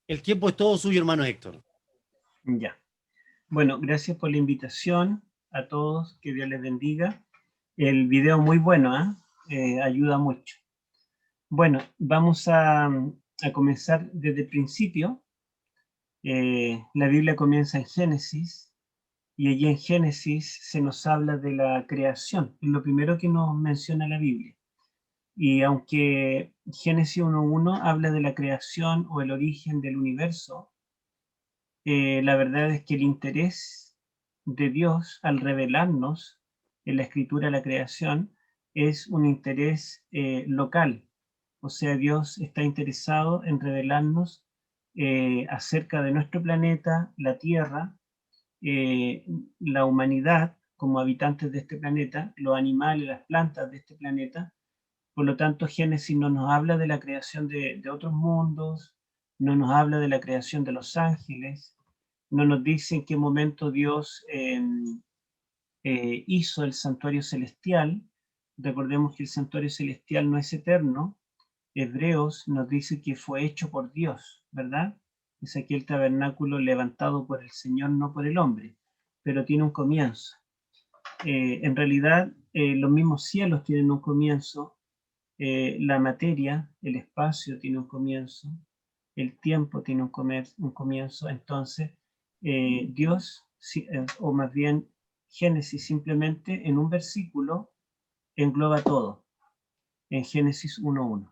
El tiempo es todo suyo, hermano Héctor. Ya. Bueno, gracias por la invitación a todos, que Dios les bendiga. El video muy bueno, ayuda mucho. Bueno, vamos a comenzar desde el principio. La Biblia comienza en Génesis, y allí en Génesis se nos habla de la creación, es lo primero que nos menciona la Biblia. Y aunque Génesis 1:1 habla de la creación o el origen del universo, la verdad es que el interés de Dios al revelarnos en la escritura la creación es un interés local. O sea, Dios está interesado en revelarnos acerca de nuestro planeta, la Tierra, eh, la humanidad como habitantes de este planeta, los animales, las plantas de este planeta. Por lo tanto, Génesis no nos habla de la creación de otros mundos, no nos habla de la creación de los ángeles, no nos dice en qué momento Dios hizo el santuario celestial. Recordemos que el santuario celestial no es eterno. Hebreos nos dice que fue hecho por Dios, ¿verdad? Es aquí el tabernáculo levantado por el Señor, no por el hombre, pero tiene un comienzo. En realidad, los mismos cielos tienen un comienzo, la materia, el espacio tiene un comienzo, el tiempo tiene un comienzo. Entonces, Dios, o más bien Génesis, simplemente en un versículo engloba todo, en Génesis 1:1.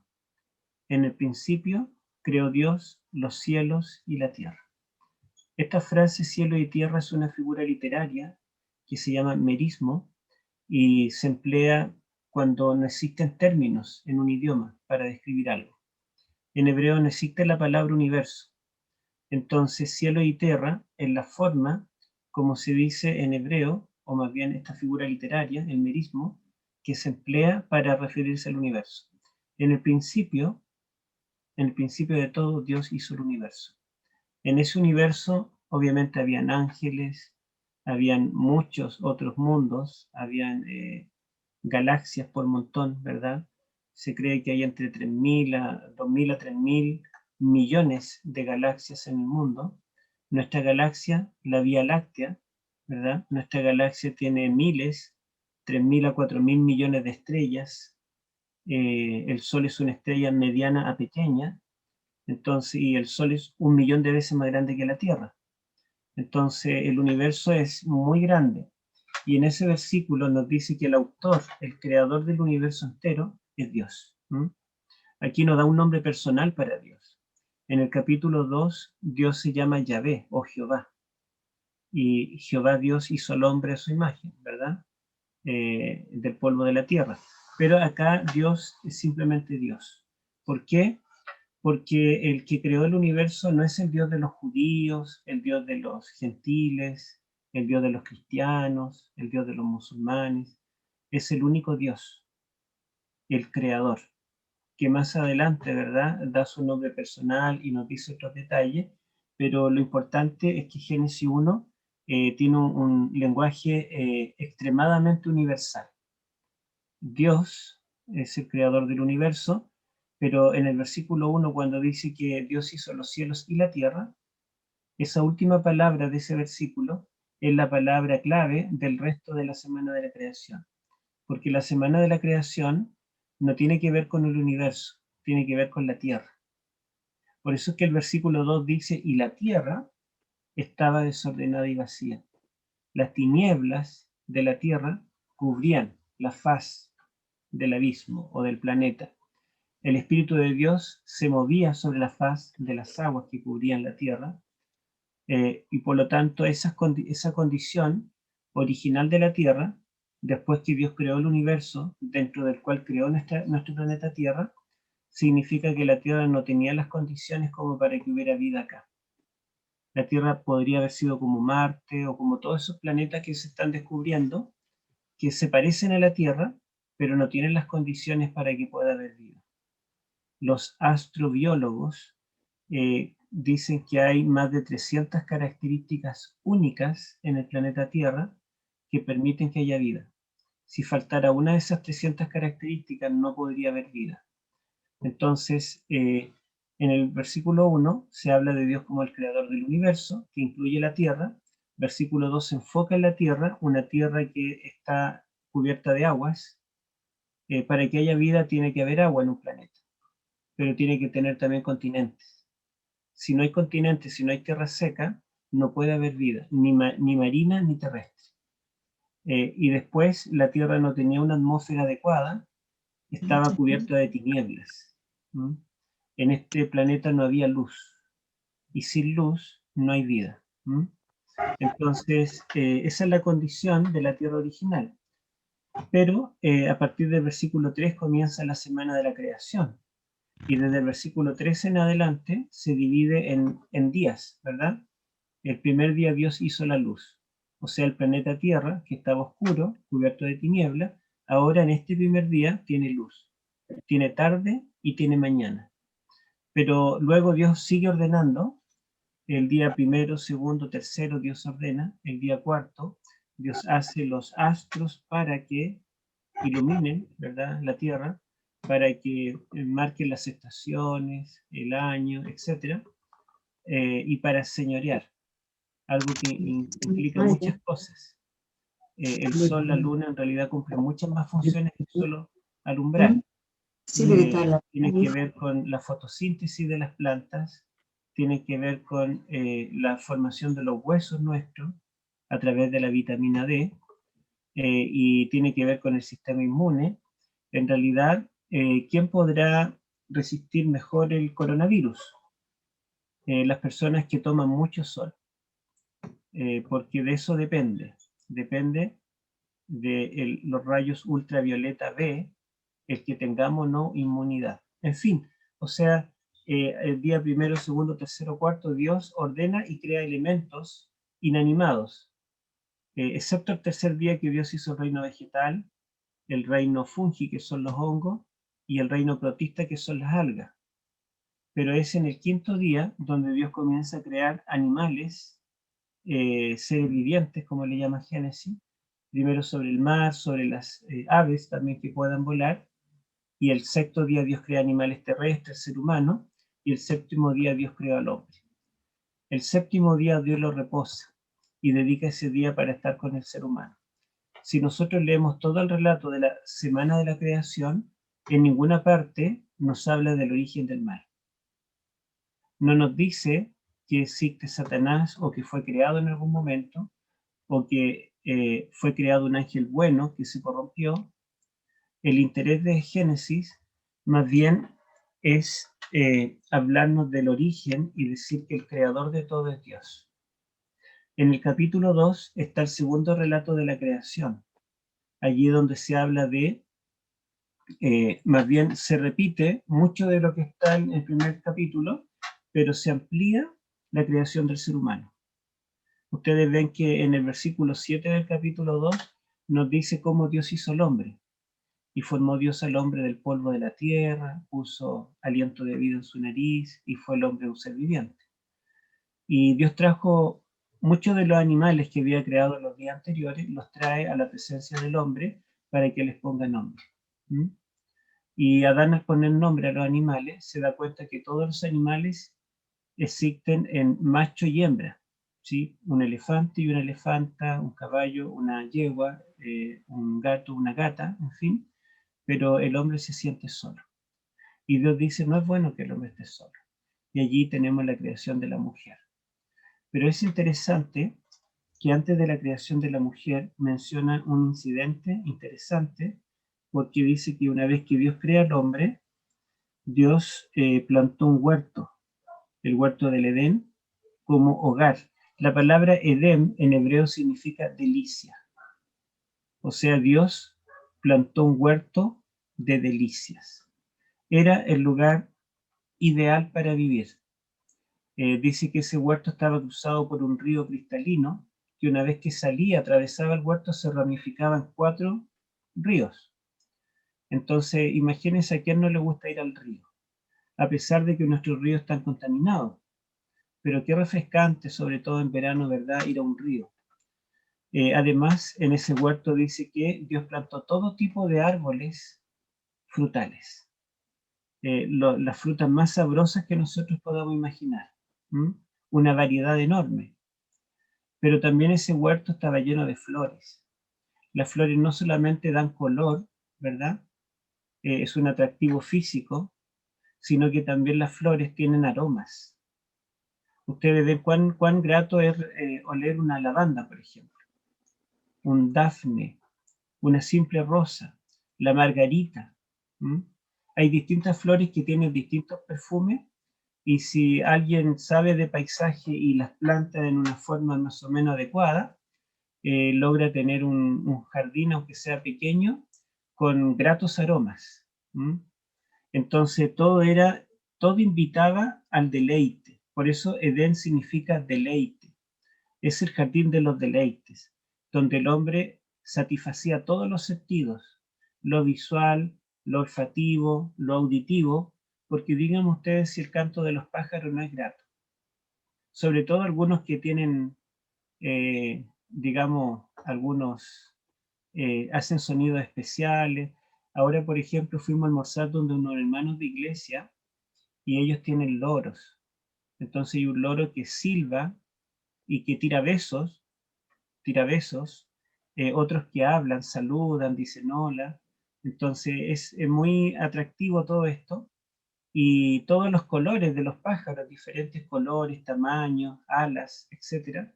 En el principio creó Dios los cielos y la tierra. Esta frase cielo y tierra es una figura literaria que se llama merismo y se emplea cuando no existen términos en un idioma para describir algo. En hebreo no existe la palabra universo. Entonces, cielo y tierra, en la forma, como se dice en hebreo, o más bien esta figura literaria, el merismo, que se emplea para referirse al universo. En el principio de todo, Dios hizo el universo. En ese universo, obviamente, habían ángeles, habían muchos otros mundos, habían galaxias por montón, ¿verdad? Se cree que hay entre 3.000 a 2.000 a 3.000 millones de galaxias en el mundo. Nuestra galaxia, la Vía Láctea, ¿verdad? Nuestra galaxia tiene miles, 3.000 a 4.000 millones de estrellas. El Sol es una estrella mediana a pequeña, entonces, y el Sol es 1.000.000 de veces más grande que la Tierra. Entonces, el universo es muy grande. Y en ese versículo nos dice que el autor, el creador del universo entero, es Dios. Aquí nos da un nombre personal para Dios. En el capítulo 2, Dios se llama Yahvé o Jehová. Y Jehová Dios hizo al hombre a su imagen, ¿verdad? Del polvo de la tierra. Pero acá Dios es simplemente Dios. ¿Por qué? Porque el que creó el universo no es el Dios de los judíos, el Dios de los gentiles, el Dios de los cristianos, el Dios de los musulmanes. Es el único Dios, el creador, que más adelante, ¿verdad?, da su nombre personal y nos dice otros detalles, pero lo importante es que Génesis 1 tiene un lenguaje extremadamente universal. Dios es el creador del universo, pero en el versículo 1, cuando dice que Dios hizo los cielos y la tierra, esa última palabra de ese versículo es la palabra clave del resto de la semana de la creación, porque la semana de la creación no tiene que ver con el universo, tiene que ver con la tierra. Por eso es que el versículo 2 dice, y la tierra estaba desordenada y vacía. Las tinieblas de la tierra cubrían la faz del abismo o del planeta. El Espíritu de Dios se movía sobre la faz de las aguas que cubrían la tierra, y por lo tanto esa condición original de la tierra, después que Dios creó el universo, dentro del cual creó nuestro planeta Tierra, significa que la Tierra no tenía las condiciones como para que hubiera vida acá. La Tierra podría haber sido como Marte o como todos esos planetas que se están descubriendo, que se parecen a la Tierra, pero no tienen las condiciones para que pueda haber vida. Los astrobiólogos dicen que hay más de 300 características únicas en el planeta Tierra que permiten que haya vida. Si faltara una de esas 300 características, no podría haber vida. Entonces, En el versículo 1 se habla de Dios como el creador del universo, que incluye la tierra. Versículo 2 se enfoca en la tierra, una tierra que está cubierta de aguas. Para que haya vida tiene que haber agua en un planeta, pero tiene que tener también continentes. Si no hay continentes, si no hay tierra seca, no puede haber vida, ni marina ni terrestre. Y después la tierra no tenía una atmósfera adecuada, estaba cubierta de tinieblas. ¿Mm? En este planeta no había luz, y sin luz no hay vida. ¿Mm? Entonces, esa es la condición de la tierra original. Pero a partir del versículo 3 comienza la semana de la creación. Y desde el versículo 13 en adelante se divide en días, ¿verdad? El primer día Dios hizo la luz, o sea, el planeta Tierra, que estaba oscuro, cubierto de tiniebla, ahora en este primer día tiene luz. Tiene tarde y tiene mañana. Pero luego Dios sigue ordenando. El día primero, segundo, tercero, Dios ordena. El día cuarto, Dios hace los astros para que iluminen, ¿verdad?, la Tierra, para que marquen las estaciones, el año, etc. Y para señorear, algo que implica muchas cosas. El sol, la luna, en realidad cumplen muchas más funciones que solo alumbrar. Tiene que ver con la fotosíntesis de las plantas, tiene que ver con la formación de los huesos nuestros a través de la vitamina D, y tiene que ver con el sistema inmune. En realidad, ¿quién podrá resistir mejor el coronavirus? Las personas que toman mucho sol, porque de eso depende de los rayos ultravioleta B, el que tengamos no inmunidad. En fin, o sea, el día primero, segundo, tercero, cuarto, Dios ordena y crea elementos inanimados, excepto el tercer día que Dios hizo el reino vegetal, el reino fungi, que son los hongos, y el reino protista, que son las algas. Pero es en el quinto día donde Dios comienza a crear animales, seres vivientes, como le llama Génesis, primero sobre el mar, sobre las aves también que puedan volar, y el sexto día Dios crea animales terrestres, ser humano, y el séptimo día Dios crea al hombre. El séptimo día Dios lo reposa y dedica ese día para estar con el ser humano. Si nosotros leemos todo el relato de la semana de la creación, en ninguna parte nos habla del origen del mal. No nos dice que existe Satanás o que fue creado en algún momento, o que fue creado un ángel bueno que se corrompió. El interés de Génesis más bien es hablarnos del origen y decir que el creador de todo es Dios. En el capítulo 2 está el segundo relato de la creación, allí donde se habla de, más bien se repite mucho de lo que está en el primer capítulo, pero se amplía la creación del ser humano. Ustedes ven que en el versículo 7 del capítulo 2 nos dice cómo Dios hizo al hombre. Y formó Dios al hombre del polvo de la tierra, puso aliento de vida en su nariz, y fue el hombre un ser viviente. Y Dios trajo muchos de los animales que había creado en los días anteriores, los trae a la presencia del hombre para que les ponga nombre. ¿Mm? Y Adán, al poner nombre a los animales, se da cuenta que todos los animales existen en macho y hembra, ¿sí? Un elefante y una elefanta, un caballo, una yegua, un gato, una gata, en fin, pero el hombre se siente solo. Y Dios dice, no es bueno que el hombre esté solo. Y allí tenemos la creación de la mujer. Pero es interesante que antes de la creación de la mujer menciona un incidente interesante, porque dice que una vez que Dios crea al hombre, Dios plantó un huerto, el huerto del Edén, como hogar. La palabra Edén en hebreo significa delicia. O sea, Dios plantó un huerto de delicias. Era el lugar ideal para vivir. Dice que ese huerto estaba cruzado por un río cristalino, que una vez que salía, atravesaba el huerto, se ramificaban 4 ríos. Entonces, imagínense a quién no le gusta ir al río, a pesar de que nuestros ríos están contaminados. Pero qué refrescante, sobre todo en verano, ¿verdad?, ir a un río. Además, en ese huerto dice que Dios plantó todo tipo de árboles frutales. las frutas más sabrosas que nosotros podamos imaginar. Una variedad enorme. Pero también ese huerto estaba lleno de flores. Las flores no solamente dan color, ¿verdad? Es un atractivo físico, sino que también las flores tienen aromas. Ustedes ven cuán grato es oler una lavanda, por ejemplo, un dafne, una simple rosa, la margarita. Hay distintas flores que tienen distintos perfumes, y si alguien sabe de paisaje y las planta en una forma más o menos adecuada, logra tener un jardín, aunque sea pequeño, con gratos aromas. Entonces todo invitaba al deleite. Por eso Edén significa deleite. Es el jardín de los deleites, donde el hombre satisfacía todos los sentidos, lo visual, lo olfativo, lo auditivo, porque digan ustedes si el canto de los pájaros no es grato. Sobre todo algunos que tienen, digamos, algunos hacen sonidos especiales. Ahora, por ejemplo, fuimos a almorzar donde unos hermanos de iglesia y ellos tienen loros. Entonces hay un loro que silba y que tira besos, otros que hablan, saludan, dicen hola. Entonces es muy atractivo todo esto, y todos los colores de los pájaros, diferentes colores, tamaños, alas, etc.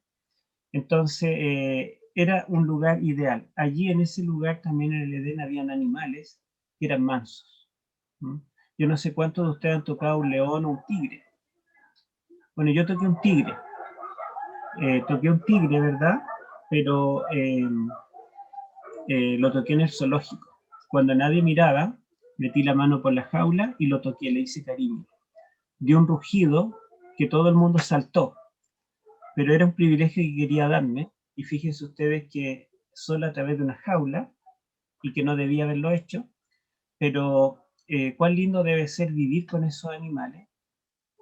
Entonces era un lugar ideal. Allí en ese lugar también en el Edén habían animales que eran mansos. Yo no sé cuántos de ustedes han tocado un león o un tigre. Bueno, yo toqué un tigre. ¿Verdad? Pero lo toqué en el zoológico. Cuando nadie miraba, metí la mano por la jaula y lo toqué, le hice cariño. Dio un rugido que todo el mundo saltó, pero era un privilegio que quería darme, y fíjense ustedes que solo a través de una jaula, y que no debía haberlo hecho, pero cuán lindo debe ser vivir con esos animales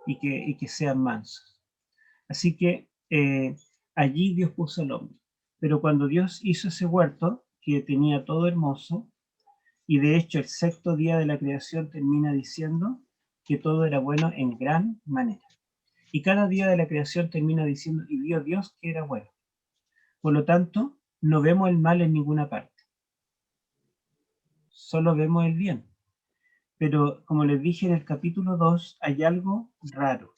y que sean mansos. Así que allí Dios puso al hombre. Pero cuando Dios hizo ese huerto, que tenía todo hermoso, y de hecho el sexto día de la creación termina diciendo que todo era bueno en gran manera. Y cada día de la creación termina diciendo, y vio Dios que era bueno. Por lo tanto, no vemos el mal en ninguna parte. Solo vemos el bien. Pero como les dije en el capítulo 2, hay algo raro.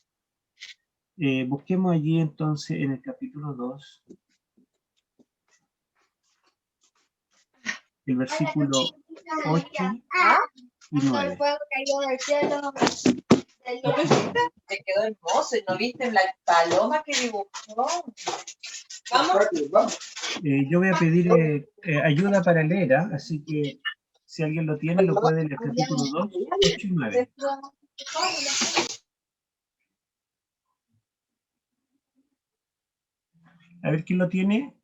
Busquemos allí entonces en el capítulo 2, el versículo 8 y 9. Te quedó hermoso, y no viste la paloma que dibujó. Vamos. Yo voy a pedir ayuda para leer, así que si alguien lo tiene, lo puede en el capítulo 2, 8 y 9. A ver quién lo tiene.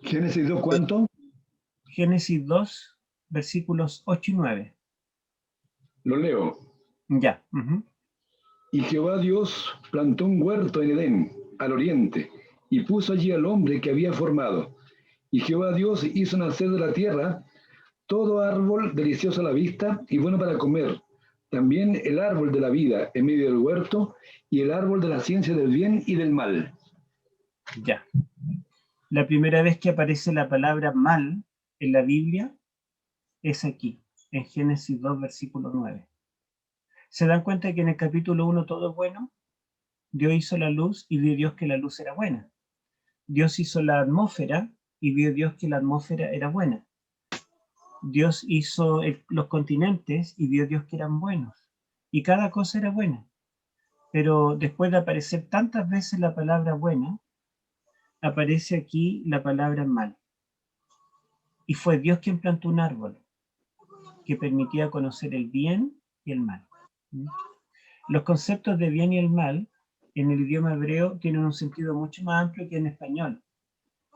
Génesis 2, ¿cuánto? Génesis 2, versículos 8 y 9. Lo leo. Ya. Y Jehová Dios plantó un huerto en Edén, al oriente, y puso allí al hombre que había formado. Y Jehová Dios hizo nacer de la tierra todo árbol delicioso a la vista y bueno para comer, también el árbol de la vida en medio del huerto, y el árbol de la ciencia del bien y del mal. Ya. La primera vez que aparece la palabra mal en la Biblia es aquí, en Génesis 2, versículo 9. ¿Se dan cuenta que en el capítulo 1 todo es bueno? Dios hizo la luz y vio Dios que la luz era buena. Dios hizo la atmósfera y vio Dios que la atmósfera era buena. Dios hizo los continentes y vio Dios que eran buenos. Y cada cosa era buena. Pero después de aparecer tantas veces la palabra buena, aparece aquí la palabra mal. Y fue Dios quien plantó un árbol que permitía conocer el bien y el mal. Los conceptos de bien y el mal en el idioma hebreo tienen un sentido mucho más amplio que en español.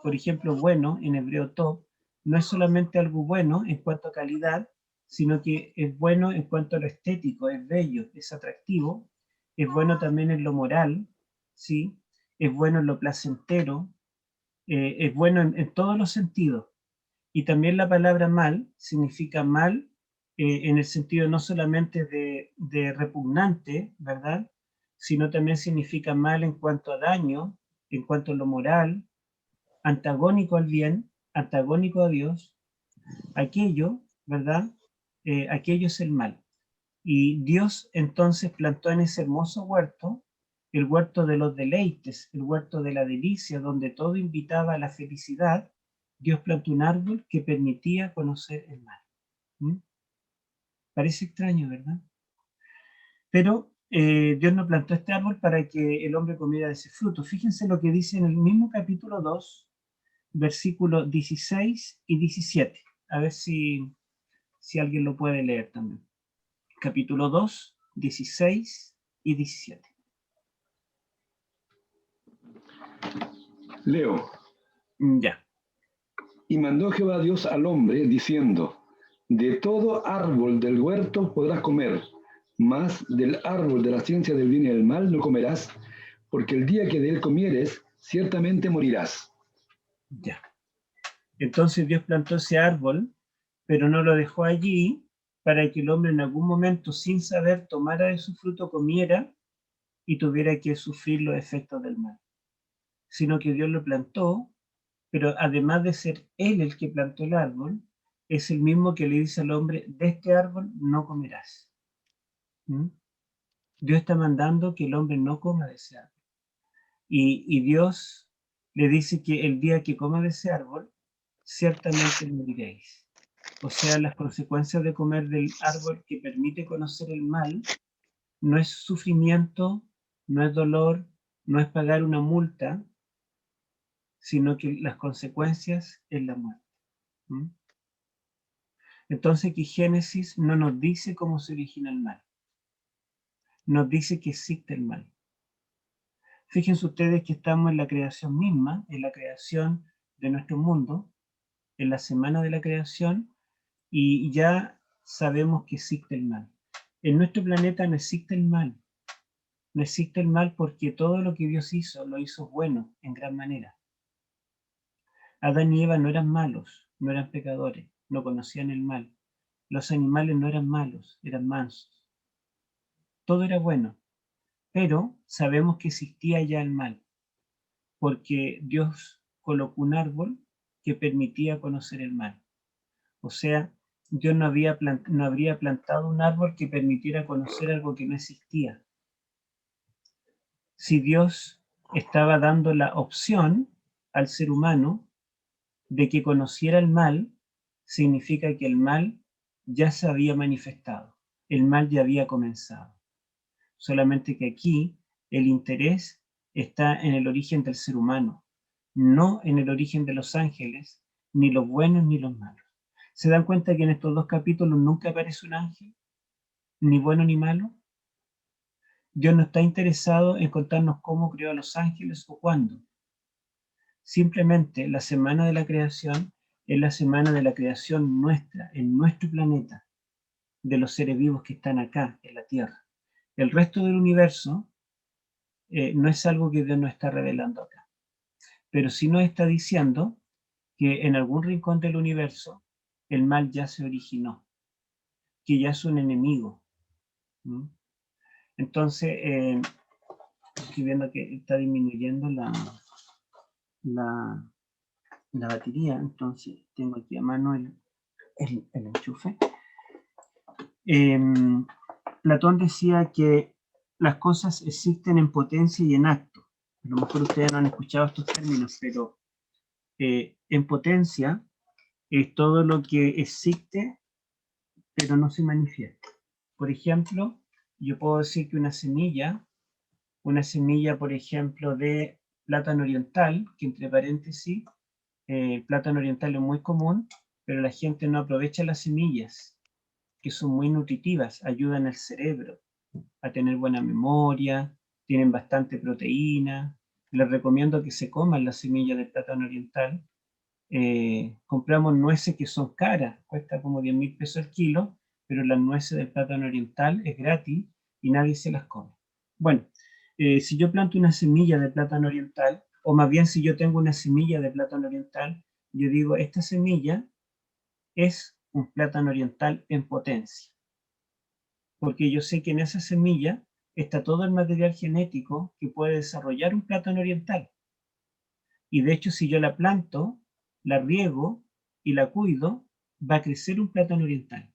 Por ejemplo, bueno, en hebreo tov, no es solamente algo bueno en cuanto a calidad, sino que es bueno en cuanto a lo estético, es bello, es atractivo, es bueno también en lo moral, ¿sí? Es bueno en lo placentero, es bueno en todos los sentidos. Y también la palabra mal significa mal en el sentido no solamente de repugnante, ¿verdad? Sino también significa mal en cuanto a daño, en cuanto a lo moral, antagónico al bien, antagónico a Dios. Aquello, ¿verdad? Aquello es el mal. Y Dios entonces plantó en ese hermoso huerto, el huerto de los deleites, el huerto de la delicia, donde todo invitaba a la felicidad. Dios plantó un árbol que permitía conocer el mal. ¿Mm? Parece extraño, ¿verdad? Pero Dios no plantó este árbol para que el hombre comiera de ese fruto. Fíjense lo que dice en el mismo capítulo 2, versículos 16 y 17. A ver si alguien lo puede leer también. Capítulo 2, 16 y 17. Leo. Ya. Y mandó Jehová Dios al hombre, diciendo, de todo árbol del huerto podrás comer, mas del árbol de la ciencia del bien y del mal no comerás, porque el día que de él comieres, ciertamente morirás. Ya. Entonces Dios plantó ese árbol, pero no lo dejó allí para que el hombre en algún momento, sin saber, tomara de su fruto, comiera y tuviera que sufrir los efectos del mal. Sino que Dios lo plantó, pero además de ser Él el que plantó el árbol, es el mismo que le dice al hombre, de este árbol no comerás. ¿Mm? Dios está mandando que el hombre no coma de ese árbol. Y Dios le dice que el día que coma de ese árbol, ciertamente moriréis. O sea, las consecuencias de comer del árbol que permite conocer el mal no es sufrimiento, no es dolor, no es pagar una multa, sino que las consecuencias es la muerte. ¿Mm? Entonces aquí Génesis no nos dice cómo se origina el mal, nos dice que existe el mal. Fíjense ustedes que estamos en la creación misma, en la creación de nuestro mundo, en la semana de la creación, y ya sabemos que existe el mal. En nuestro planeta no existe el mal. No existe el mal porque todo lo que Dios hizo, lo hizo bueno en gran manera. Adán y Eva no eran malos, no eran pecadores, no conocían el mal. Los animales no eran malos, eran mansos. Todo era bueno, pero sabemos que existía ya el mal, porque Dios colocó un árbol que permitía conocer el mal. O sea, Dios no habría plantado un árbol que permitiera conocer algo que no existía. Si Dios estaba dando la opción al ser humano de que conociera el mal, significa que el mal ya se había manifestado, el mal ya había comenzado. Solamente que aquí el interés está en el origen del ser humano, no en el origen de los ángeles, ni los buenos ni los malos. ¿Se dan cuenta que en estos dos capítulos nunca aparece un ángel, ni bueno ni malo? Dios no está interesado en contarnos cómo creó a los ángeles o cuándo. Simplemente la semana de la creación es la semana de la creación nuestra, en nuestro planeta, de los seres vivos que están acá, en la Tierra. El resto del universo no es algo que Dios nos está revelando acá. Pero sí nos está diciendo que en algún rincón del universo el mal ya se originó, que ya es un enemigo. ¿Mm? Entonces, estoy viendo que está disminuyendo la batería, entonces tengo aquí a mano el enchufe. Platón decía que las cosas existen en potencia y en acto. A lo mejor ustedes no han escuchado estos términos, pero en potencia es todo lo que existe, pero no se manifiesta. Por ejemplo, yo puedo decir que una semilla, por ejemplo, de plátano oriental, que entre paréntesis, el plátano oriental es muy común, pero la gente no aprovecha las semillas, que son muy nutritivas, ayudan al cerebro a tener buena memoria, tienen bastante proteína. Les recomiendo que se coman las semillas de plátano oriental. Compramos nueces que son caras, cuesta como 10.000 pesos el kilo, pero las nueces del plátano oriental es gratis y nadie se las come. Bueno, si yo planto una semilla de plátano oriental, o más bien si yo tengo una semilla de plátano oriental, yo digo, esta semilla es un plátano oriental en potencia. Porque yo sé que en esa semilla está todo el material genético que puede desarrollar un plátano oriental. Y de hecho, si yo la planto, la riego y la cuido, va a crecer un plátano oriental.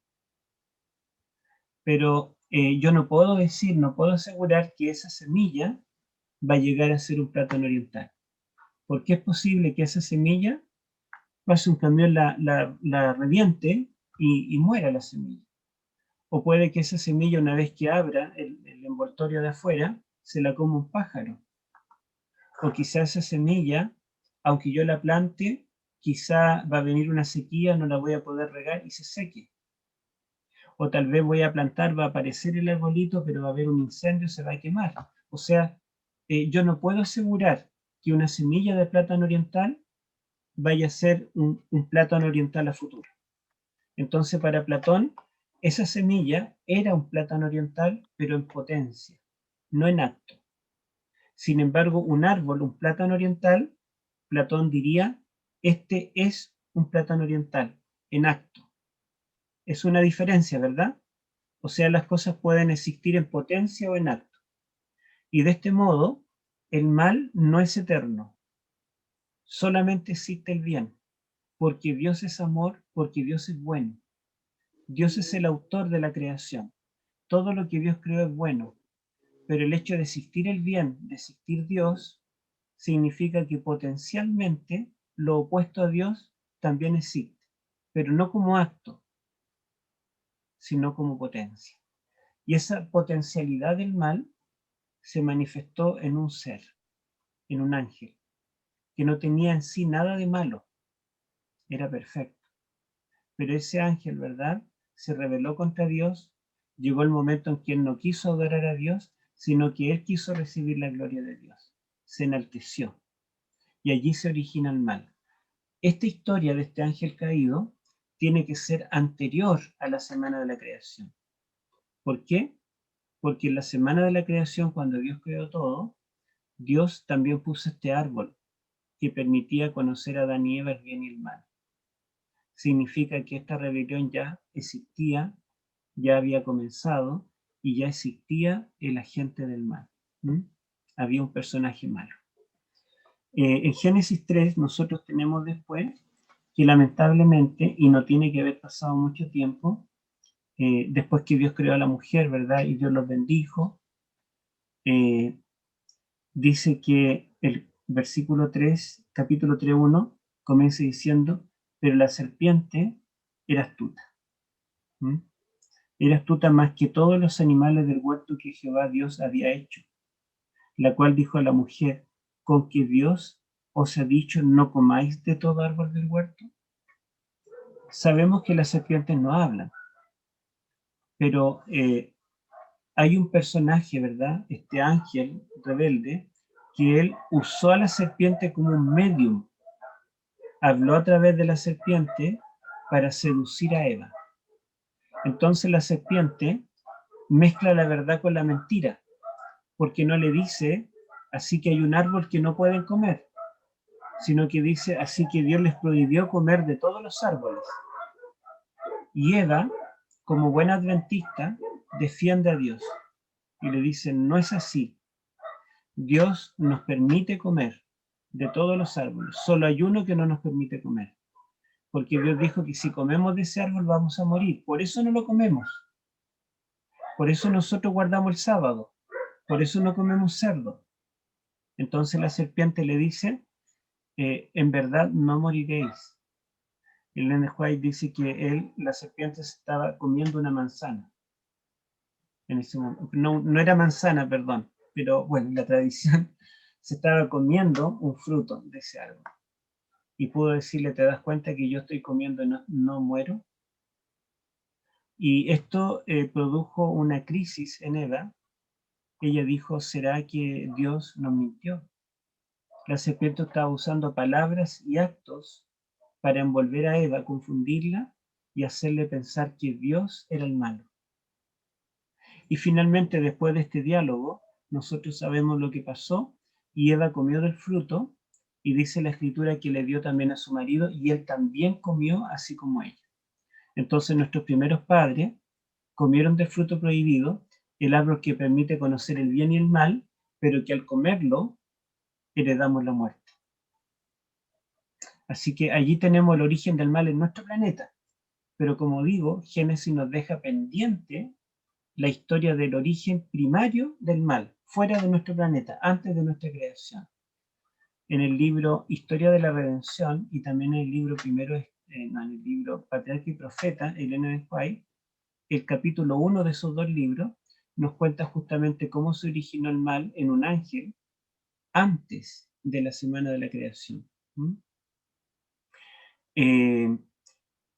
Pero yo no puedo decir, no puedo asegurar que esa semilla va a llegar a ser un plátano oriental. Porque es posible que esa semilla pase un camión, la reviente y muera la semilla. O puede que esa semilla, una vez que abra el envoltorio de afuera, se la coma un pájaro. O quizá esa semilla, aunque yo la plante, quizá va a venir una sequía, no la voy a poder regar y se seque. O tal vez voy a plantar, va a aparecer el arbolito, pero va a haber un incendio, se va a quemar. O sea, yo no puedo asegurar que una semilla de plátano oriental vaya a ser un plátano oriental a futuro. Entonces, para Platón, esa semilla era un plátano oriental, pero en potencia, no en acto. Sin embargo, un árbol, un plátano oriental, Platón diría, este es un plátano oriental, en acto. Es una diferencia, ¿verdad? O sea, las cosas pueden existir en potencia o en acto. Y de este modo, el mal no es eterno. Solamente existe el bien, porque Dios es amor, porque Dios es bueno. Dios es el autor de la creación. Todo lo que Dios creó es bueno. Pero el hecho de existir el bien, de existir Dios, significa que potencialmente lo opuesto a Dios también existe, pero no como acto, sino como potencia. Y esa potencialidad del mal se manifestó en un ser, en un ángel, que no tenía en sí nada de malo, era perfecto. Pero ese ángel, ¿verdad?, se rebeló contra Dios, llegó el momento en que él no quiso adorar a Dios, sino que él quiso recibir la gloria de Dios. Se enalteció. Y allí se origina el mal. Esta historia de este ángel caído tiene que ser anterior a la semana de la creación. ¿Por qué? Porque en la semana de la creación, cuando Dios creó todo, Dios también puso este árbol que permitía conocer a Adán y Eva el bien y el mal. Significa que esta rebelión ya existía, ya había comenzado y ya existía el agente del mal. Había un personaje malo. En Génesis 3 nosotros tenemos después que lamentablemente, y no tiene que haber pasado mucho tiempo, después que Dios creó a la mujer, ¿verdad? Y Dios los bendijo, dice que el versículo 3, capítulo 3:1, comienza diciendo, pero la serpiente era astuta. Era astuta más que todos los animales del huerto que Jehová Dios había hecho, la cual dijo a la mujer, ¿con que Dios os ha dicho no comáis de todo árbol del huerto? Sabemos que las serpientes no hablan, pero hay un personaje, ¿verdad? Este ángel rebelde, que él usó a la serpiente como un medium. Habló a través de la serpiente para seducir a Eva. Entonces la serpiente mezcla la verdad con la mentira, porque no le dice, así que hay un árbol que no pueden comer, sino que dice, así que Dios les prohibió comer de todos los árboles. Y Eva, como buena adventista, defiende a Dios y le dice, no es así. Dios nos permite comer de todos los árboles, solo hay uno que no nos permite comer, porque Dios dijo que si comemos de ese árbol vamos a morir, por eso no lo comemos. Por eso nosotros guardamos el sábado, por eso no comemos cerdo. Entonces la serpiente le dice, en verdad no moriréis. Ellen White dice que la serpiente se estaba comiendo una manzana. En ese momento. No era manzana, perdón, pero bueno, la tradición se estaba comiendo un fruto de ese árbol. Y pudo decirle, ¿te das cuenta que yo estoy comiendo y no muero? Y esto produjo una crisis en Eva. Ella dijo, ¿será que Dios nos mintió? La serpiente estaba usando palabras y actos para envolver a Eva, confundirla y hacerle pensar que Dios era el malo. Y finalmente, después de este diálogo, nosotros sabemos lo que pasó y Eva comió del fruto y dice la escritura que le dio también a su marido y él también comió así como ella. Entonces nuestros primeros padres comieron del fruto prohibido, el árbol que permite conocer el bien y el mal, pero que al comerlo heredamos la muerte. Así que allí tenemos el origen del mal en nuestro planeta. Pero como digo, Génesis nos deja pendiente la historia del origen primario del mal, fuera de nuestro planeta, antes de nuestra creación. En el libro Historia de la Redención y también en el libro en el libro Patriarca y Profeta, Elena de White, el capítulo 1 de esos dos libros nos cuenta justamente cómo se originó el mal en un ángel antes de la semana de la creación.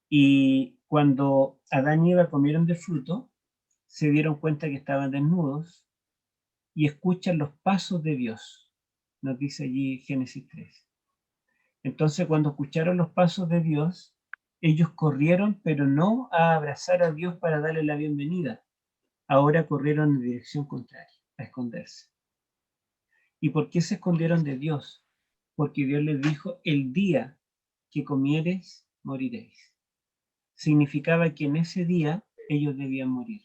Y cuando Adán y Eva comieron del fruto, se dieron cuenta que estaban desnudos y escuchan los pasos de Dios. Nos dice allí Génesis 3. Entonces, cuando escucharon los pasos de Dios, ellos corrieron, pero no a abrazar a Dios para darle la bienvenida. Ahora corrieron en dirección contraria, a esconderse. ¿Y por qué se escondieron de Dios? Porque Dios les dijo, el día que comiereis, moriréis. Significaba que en ese día ellos debían morir.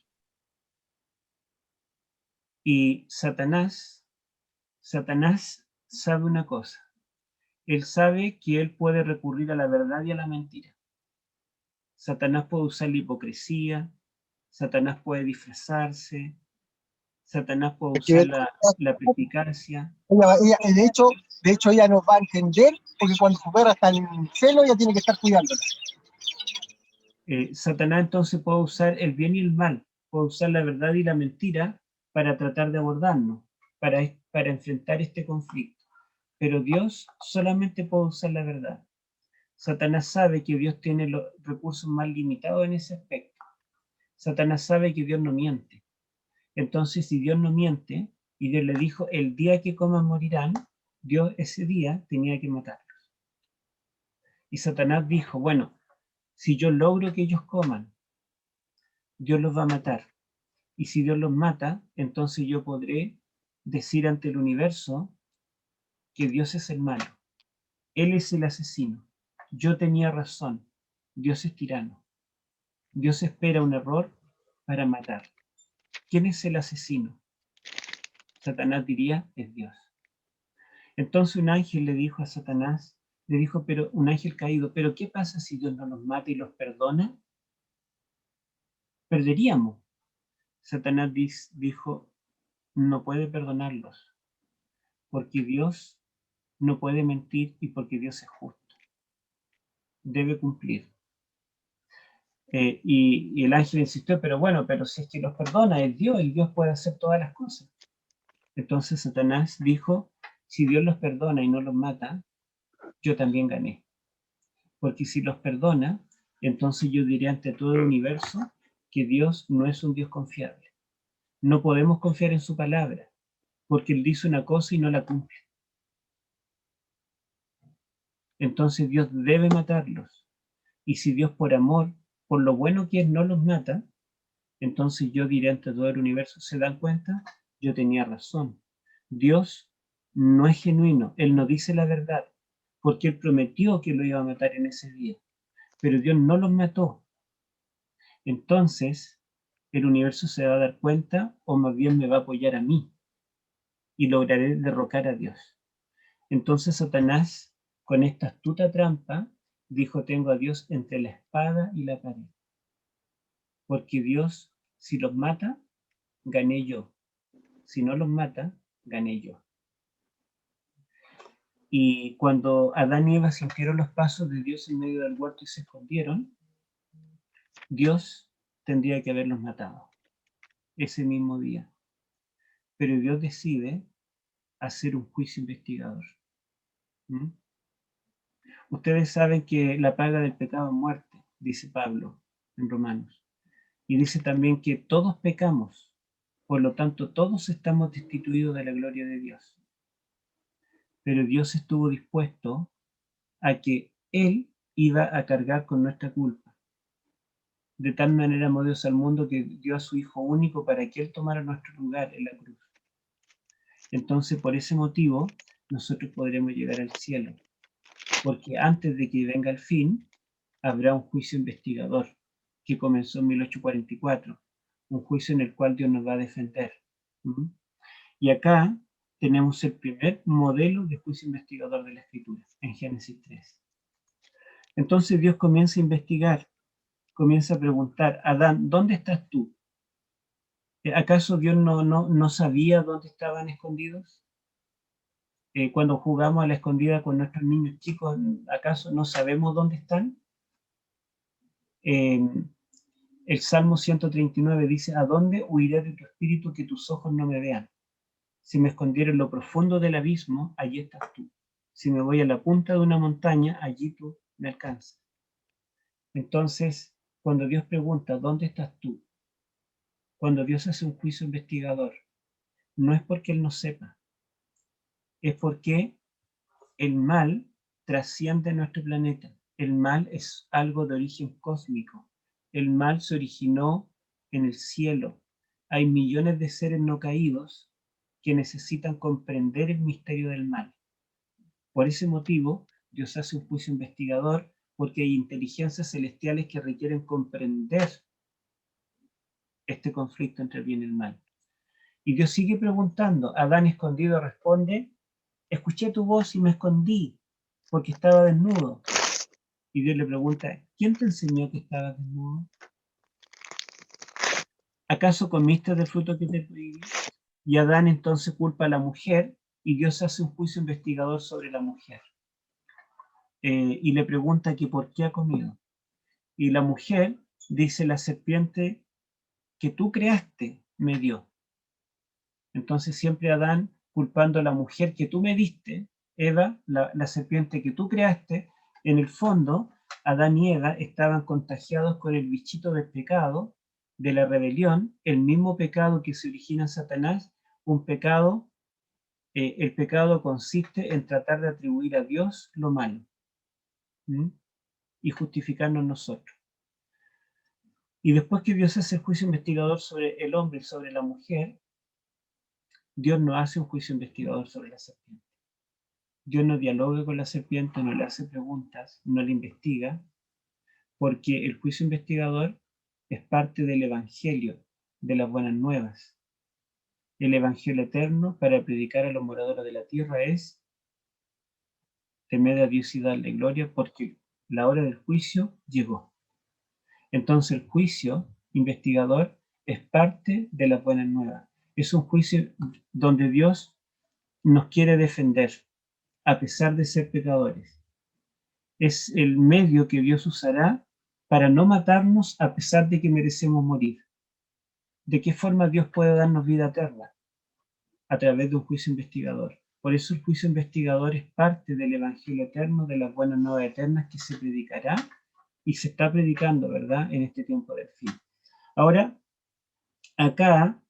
Y Satanás sabe una cosa. Él sabe que él puede recurrir a la verdad y a la mentira. Satanás puede usar la hipocresía, Satanás puede disfrazarse, Satanás puede usar la perspicacia. De hecho, ella nos va a entender, porque cuando su perra está en celo, ella tiene que estar cuidándola. Satanás entonces puede usar el bien y el mal, puede usar la verdad y la mentira para tratar de abordarnos, para enfrentar este conflicto. Pero Dios solamente puede usar la verdad. Satanás sabe que Dios tiene los recursos más limitados en ese aspecto. Satanás sabe que Dios no miente. Entonces, si Dios no miente, y Dios le dijo, el día que coman morirán, Dios ese día tenía que matarlos. Y Satanás dijo, bueno, si yo logro que ellos coman, Dios los va a matar. Y si Dios los mata, entonces yo podré decir ante el universo que Dios es el malo. Él es el asesino. Yo tenía razón. Dios es tirano. Dios espera un error para matar. ¿Quién es el asesino? Satanás diría, es Dios. Entonces un ángel le dijo a Satanás, pero un ángel caído, pero ¿qué pasa si Dios no los mata y los perdona? Perderíamos. Satanás dijo, no puede perdonarlos, porque Dios no puede mentir y porque Dios es justo. Debe cumplir. Y el ángel insistió, pero si es que los perdona, el Dios puede hacer todas las cosas. Entonces Satanás dijo, si Dios los perdona y no los mata, yo también gané. Porque si los perdona, entonces yo diré ante todo el universo que Dios no es un Dios confiable. No podemos confiar en su palabra, porque Él dice una cosa y no la cumple. Entonces Dios debe matarlos. Y si Dios por amor, por lo bueno que es, no los mata, entonces yo diré ante todo el universo, ¿se dan cuenta? Yo tenía razón. Dios no es genuino, Él no dice la verdad, porque Él prometió que lo iba a matar en ese día. Pero Dios no los mató. Entonces, el universo se va a dar cuenta, o más bien me va a apoyar a mí, y lograré derrocar a Dios. Entonces Satanás, con esta astuta trampa, dijo, tengo a Dios entre la espada y la pared. Porque Dios, si los mata, gané yo. Si no los mata, gané yo. Y cuando Adán y Eva sintieron los pasos de Dios en medio del huerto y se escondieron, Dios tendría que haberlos matado ese mismo día. Pero Dios decide hacer un juicio investigador. Ustedes saben que la paga del pecado es muerte, dice Pablo en Romanos. Y dice también que todos pecamos, por lo tanto todos estamos destituidos de la gloria de Dios. Pero Dios estuvo dispuesto a que Él iba a cargar con nuestra culpa. De tal manera amó Dios al mundo que dio a su Hijo único para que Él tomara nuestro lugar en la cruz. Entonces, por ese motivo, nosotros podremos llegar al cielo. Porque antes de que venga el fin, habrá un juicio investigador. que comenzó en 1844, un juicio en el cual Dios nos va a defender. ¿Mm? Y acá tenemos el primer modelo de juicio investigador de la Escritura, en Génesis 3. Entonces Dios comienza a investigar, comienza a preguntar, Adán, ¿dónde estás tú? ¿Acaso Dios no sabía dónde estaban escondidos? Cuando jugamos a la escondida con nuestros niños chicos, ¿acaso no sabemos dónde están? El Salmo 139 dice, ¿a dónde huiré de tu espíritu que tus ojos no me vean? Si me escondiera en lo profundo del abismo, allí estás tú. Si me voy a la punta de una montaña, allí tú me alcanzas. Entonces, cuando Dios pregunta, ¿dónde estás tú? Cuando Dios hace un juicio investigador, no es porque Él no sepa, es porque el mal trasciende nuestro planeta. El mal es algo de origen cósmico. El mal se originó en el cielo. Hay millones de seres no caídos que necesitan comprender el misterio del mal. Por ese motivo, Dios hace un juicio investigador, porque hay inteligencias celestiales que requieren comprender este conflicto entre el bien y el mal. Y Dios sigue preguntando. Adán escondido responde, escuché tu voz y me escondí, porque estaba desnudo. Y Dios le pregunta, ¿quién te enseñó que estabas desnudo? ¿Acaso comiste del fruto que te prohibí? Y Adán entonces culpa a la mujer, y Dios hace un juicio investigador sobre la mujer. Y le pregunta que por qué ha comido. Y la mujer dice, la serpiente que tú creaste me dio. Entonces siempre Adán culpando a la mujer que tú me diste, Eva, la serpiente que tú creaste. En el fondo, Adán y Eva estaban contagiados con el bichito del pecado, de la rebelión, el mismo pecado que se origina en Satanás, un pecado, el pecado consiste en tratar de atribuir a Dios lo malo, ¿sí? Y justificarnos nosotros. Y después que Dios hace el juicio investigador sobre el hombre y sobre la mujer, Dios no hace un juicio investigador sobre la serpiente. Dios no dialoga con la serpiente, no le hace preguntas, no le investiga, porque el juicio investigador es parte del evangelio, de las buenas nuevas. El evangelio eterno para predicar a los moradores de la tierra es temer a Dios y darle gloria, porque la hora del juicio llegó. Entonces el juicio investigador es parte de las buenas nuevas. Es un juicio donde Dios nos quiere defender, a pesar de ser pecadores. Es el medio que Dios usará para no matarnos a pesar de que merecemos morir. ¿De qué forma Dios puede darnos vida eterna? A través de un juicio investigador. Por eso el juicio investigador es parte del evangelio eterno, de las buenas nuevas eternas que se predicará y se está predicando, ¿verdad?, en este tiempo del fin. Ahora, acá,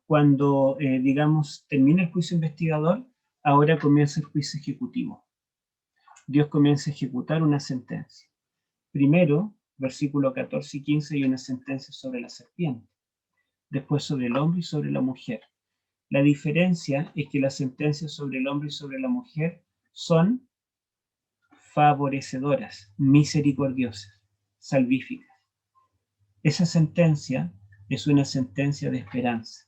cuando, digamos, termina el juicio investigador, ahora comienza el juicio ejecutivo. Dios comienza a ejecutar una sentencia. Primero, versículo 14 y 15, hay una sentencia sobre la serpiente. Después sobre el hombre y sobre la mujer. La diferencia es que las sentencias sobre el hombre y sobre la mujer son favorecedoras, misericordiosas, salvíficas. Esa sentencia es una sentencia de esperanza,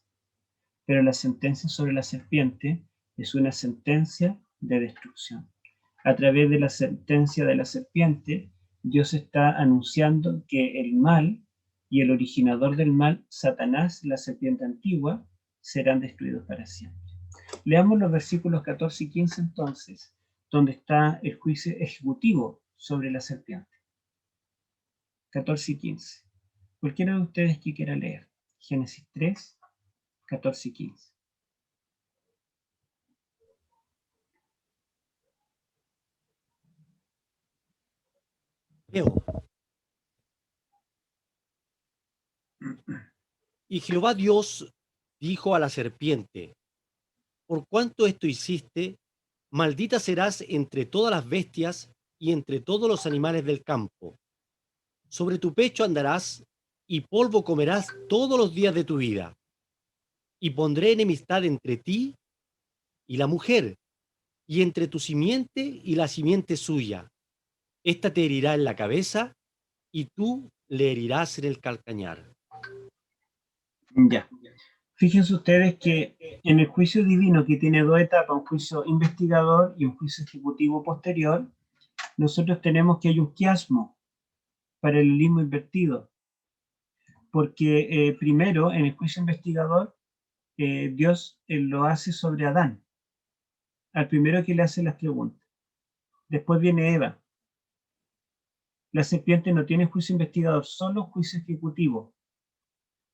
pero la sentencia sobre la serpiente es una sentencia de destrucción. A través de la sentencia de la serpiente, Dios está anunciando que el mal y el originador del mal, Satanás, la serpiente antigua, serán destruidos para siempre. Leamos los versículos 14 y 15 entonces, donde está el juicio ejecutivo sobre la serpiente. 14 y 15. Cualquiera de ustedes que quiera leer. Génesis 3, 14 y 15. Leo. Y Jehová Dios dijo a la serpiente, por cuanto esto hiciste, maldita serás entre todas las bestias y entre todos los animales del campo. Sobre tu pecho andarás y polvo comerás todos los días de tu vida. Y pondré enemistad entre ti y la mujer, y entre tu simiente y la simiente suya. Esta te herirá en la cabeza y tú le herirás en el calcañar. Ya. Fíjense ustedes que en el juicio divino, que tiene dos etapas, un juicio investigador y un juicio ejecutivo posterior, nosotros tenemos que hay un quiasmo, paralelismo invertido. Porque primero, en el juicio investigador, Dios lo hace sobre Adán, al primero que le hace las preguntas. Después viene Eva. La serpiente no tiene juicio investigador, solo juicio ejecutivo.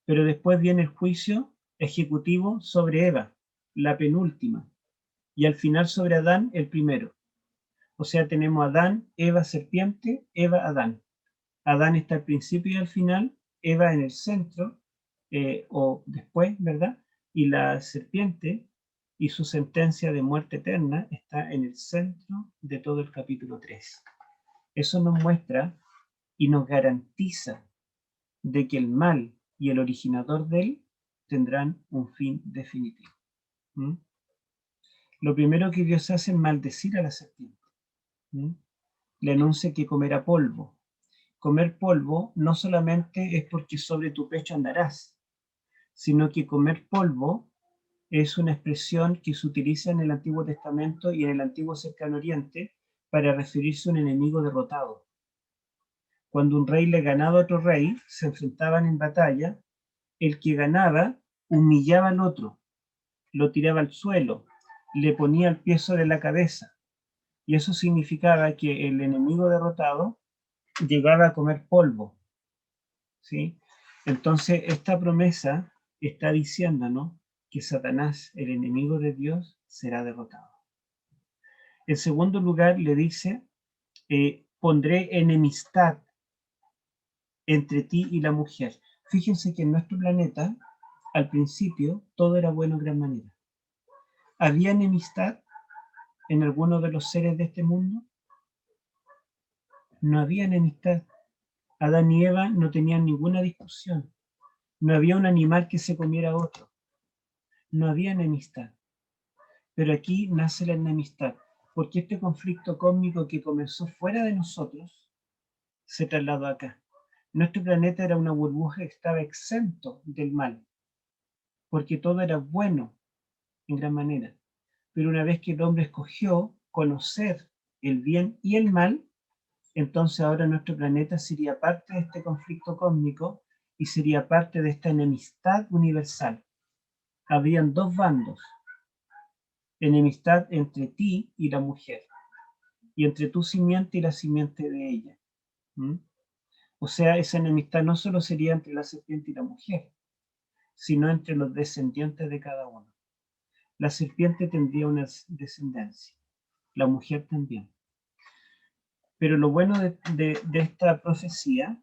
Pero después viene el juicio ejecutivo sobre Eva, la penúltima. Y al final sobre Adán, el primero. O sea, tenemos Adán, Eva, serpiente, Eva, Adán. Adán está al principio y al final, Eva en el centro, o después, ¿verdad? Y la serpiente y su sentencia de muerte eterna está en el centro de todo el capítulo 3. Eso nos muestra y nos garantiza de que el mal y el originador de él tendrán un fin definitivo. ¿Mm? Lo primero que Dios hace es maldecir a la serpiente. ¿Mm? Le anuncia que comerá polvo. Comer polvo no solamente es porque sobre tu pecho andarás, sino que comer polvo es una expresión que se utiliza en el Antiguo Testamento y en el Antiguo Cercano Oriente para referirse a un enemigo derrotado. Cuando un rey le ganaba a otro rey, se enfrentaban en batalla, el que ganaba humillaba al otro, lo tiraba al suelo, le ponía el pie sobre la cabeza, y eso significaba que el enemigo derrotado llegaba a comer polvo, ¿sí? Entonces, esta promesa está diciéndonos que Satanás, el enemigo de Dios, será derrotado. En segundo lugar, le dice, pondré enemistad entre ti y la mujer. Fíjense que en nuestro planeta, al principio, todo era bueno en gran manera. ¿Había enemistad en alguno de los seres de este mundo? No había enemistad. Adán y Eva no tenían ninguna discusión. No había un animal que se comiera a otro. No había enemistad. Pero aquí nace la enemistad, porque este conflicto cósmico que comenzó fuera de nosotros se trasladó acá. Nuestro planeta era una burbuja que estaba exento del mal, porque todo era bueno en gran manera. Pero una vez que el hombre escogió conocer el bien y el mal, entonces ahora nuestro planeta sería parte de este conflicto cósmico y sería parte de esta enemistad universal. Habrían dos bandos, enemistad entre ti y la mujer, y entre tu simiente y la simiente de ella. ¿Mm? O sea, esa enemistad no solo sería entre la serpiente y la mujer, sino entre los descendientes de cada uno. La serpiente tendría una descendencia, la mujer también. Pero lo bueno de esta profecía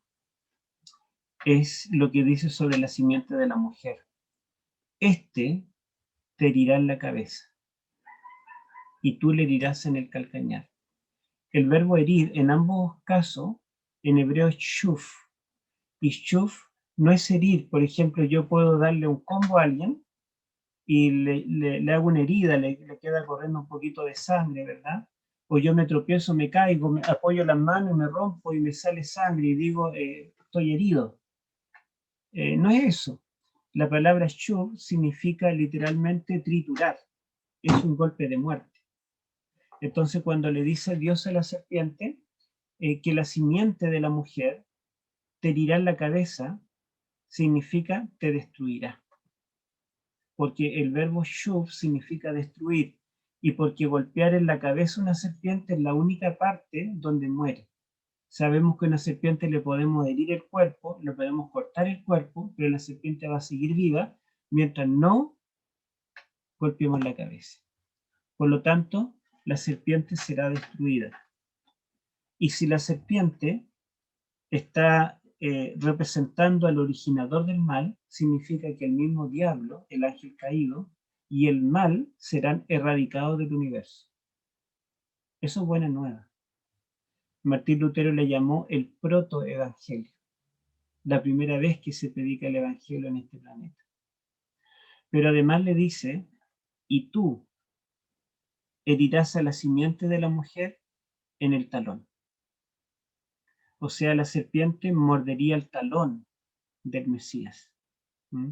es lo que dice sobre la simiente de la mujer. Este te herirá en la cabeza y tú le herirás en el calcañar. El verbo herir en ambos casos, en hebreo es shuf, y shuf no es herir. Por ejemplo, yo puedo darle un combo a alguien y le hago una herida, le queda corriendo un poquito de sangre, ¿verdad? O yo me tropiezo, me caigo, me apoyo las manos, me rompo y me sale sangre y digo, estoy herido. No es eso. La palabra shuf significa literalmente triturar. Es un golpe de muerte. Entonces, cuando le dice Dios a la serpiente que la simiente de la mujer te herirá en la cabeza, significa te destruirá. Porque el verbo shuv significa destruir, y porque golpear en la cabeza a una serpiente es la única parte donde muere. Sabemos que a una serpiente le podemos herir el cuerpo, le podemos cortar el cuerpo, pero la serpiente va a seguir viva mientras no golpeemos la cabeza. Por lo tanto, la serpiente será destruida. Y si la serpiente está representando al originador del mal, significa que el mismo diablo, el ángel caído, y el mal serán erradicados del universo. Eso es buena nueva. Martín Lutero le llamó el protoevangelio, la primera vez que se predica el evangelio en este planeta. Pero además le dice, y tú herirás a la simiente de la mujer en el talón. O sea, la serpiente mordería el talón del Mesías. ¿Mm?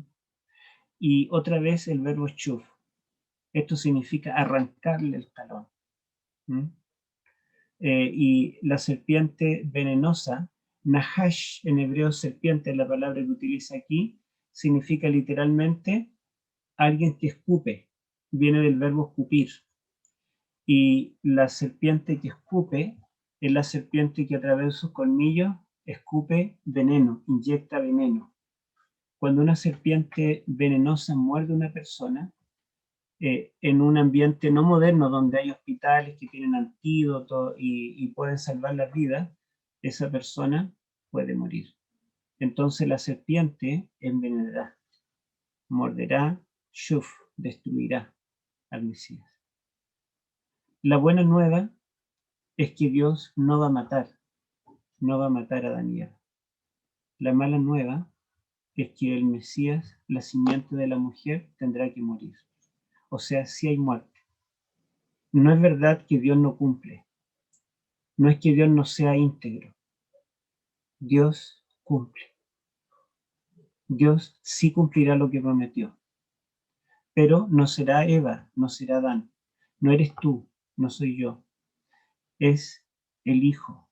Y otra vez el verbo shuf. Esto significa arrancarle el talón. ¿Mm? Y la serpiente venenosa, nahash en hebreo serpiente, la palabra que utiliza aquí, significa literalmente alguien que escupe. Viene del verbo escupir. Y la serpiente que escupe es la serpiente que a través de sus colmillos escupe veneno, inyecta veneno. Cuando una serpiente venenosa muerde a una persona, en un ambiente no moderno donde hay hospitales que tienen antídotos y pueden salvar las vidas, esa persona puede morir. Entonces la serpiente envenenará, morderá, shuf, destruirá al Mesías. La buena nueva es que Dios no va a matar a Adán y Eva. La mala nueva es que el Mesías, la simiente de la mujer, tendrá que morir. O sea, sí hay muerte. No es verdad que Dios no cumple. No es que Dios no sea íntegro. Dios cumple. Dios sí cumplirá lo que prometió. Pero no será Eva, no será Adán. No eres tú, no soy yo. Es el Hijo.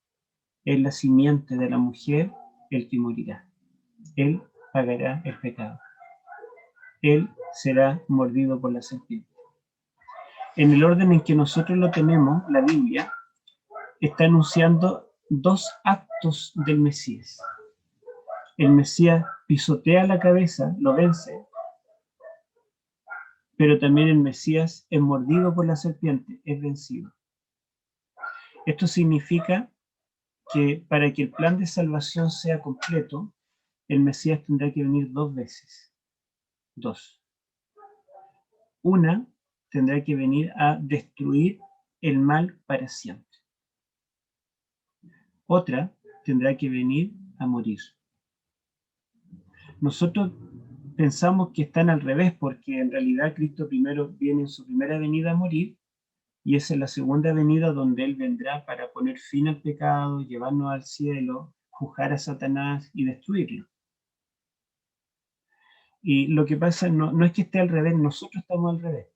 Es la simiente de la mujer el que morirá. Él pagará el pecado. Él será mordido por la serpiente. En el orden en que nosotros lo tenemos, la Biblia está anunciando dos actos del Mesías. El Mesías pisotea la cabeza, lo vence, pero también el Mesías es mordido por la serpiente, es vencido. Esto significa que para que el plan de salvación sea completo, el Mesías tendrá que venir dos veces. Dos. Una, tendrá que venir a destruir el mal para siempre. Otra, tendrá que venir a morir. Nosotros pensamos que están al revés, porque en realidad Cristo primero viene en su primera venida a morir, y esa es la segunda venida donde Él vendrá para poner fin al pecado, llevarnos al cielo, juzgar a Satanás y destruirlo. Y lo que pasa no es que esté al revés, nosotros estamos al revés,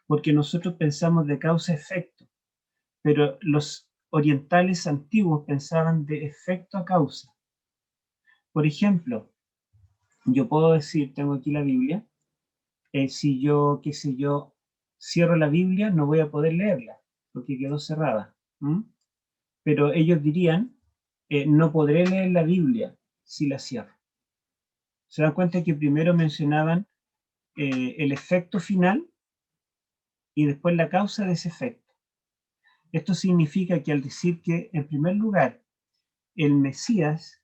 porque nosotros pensamos de causa-efecto, pero los orientales antiguos pensaban de efecto a causa. Por ejemplo, yo puedo decir, tengo aquí la Biblia, si yo, qué sé yo, cierro la Biblia, no voy a poder leerla, porque quedó cerrada. Pero ellos dirían, no podré leer la Biblia si la cierro. Se dan cuenta que primero mencionaban el efecto final y después la causa de ese efecto. Esto significa que al decir que, en primer lugar, el Mesías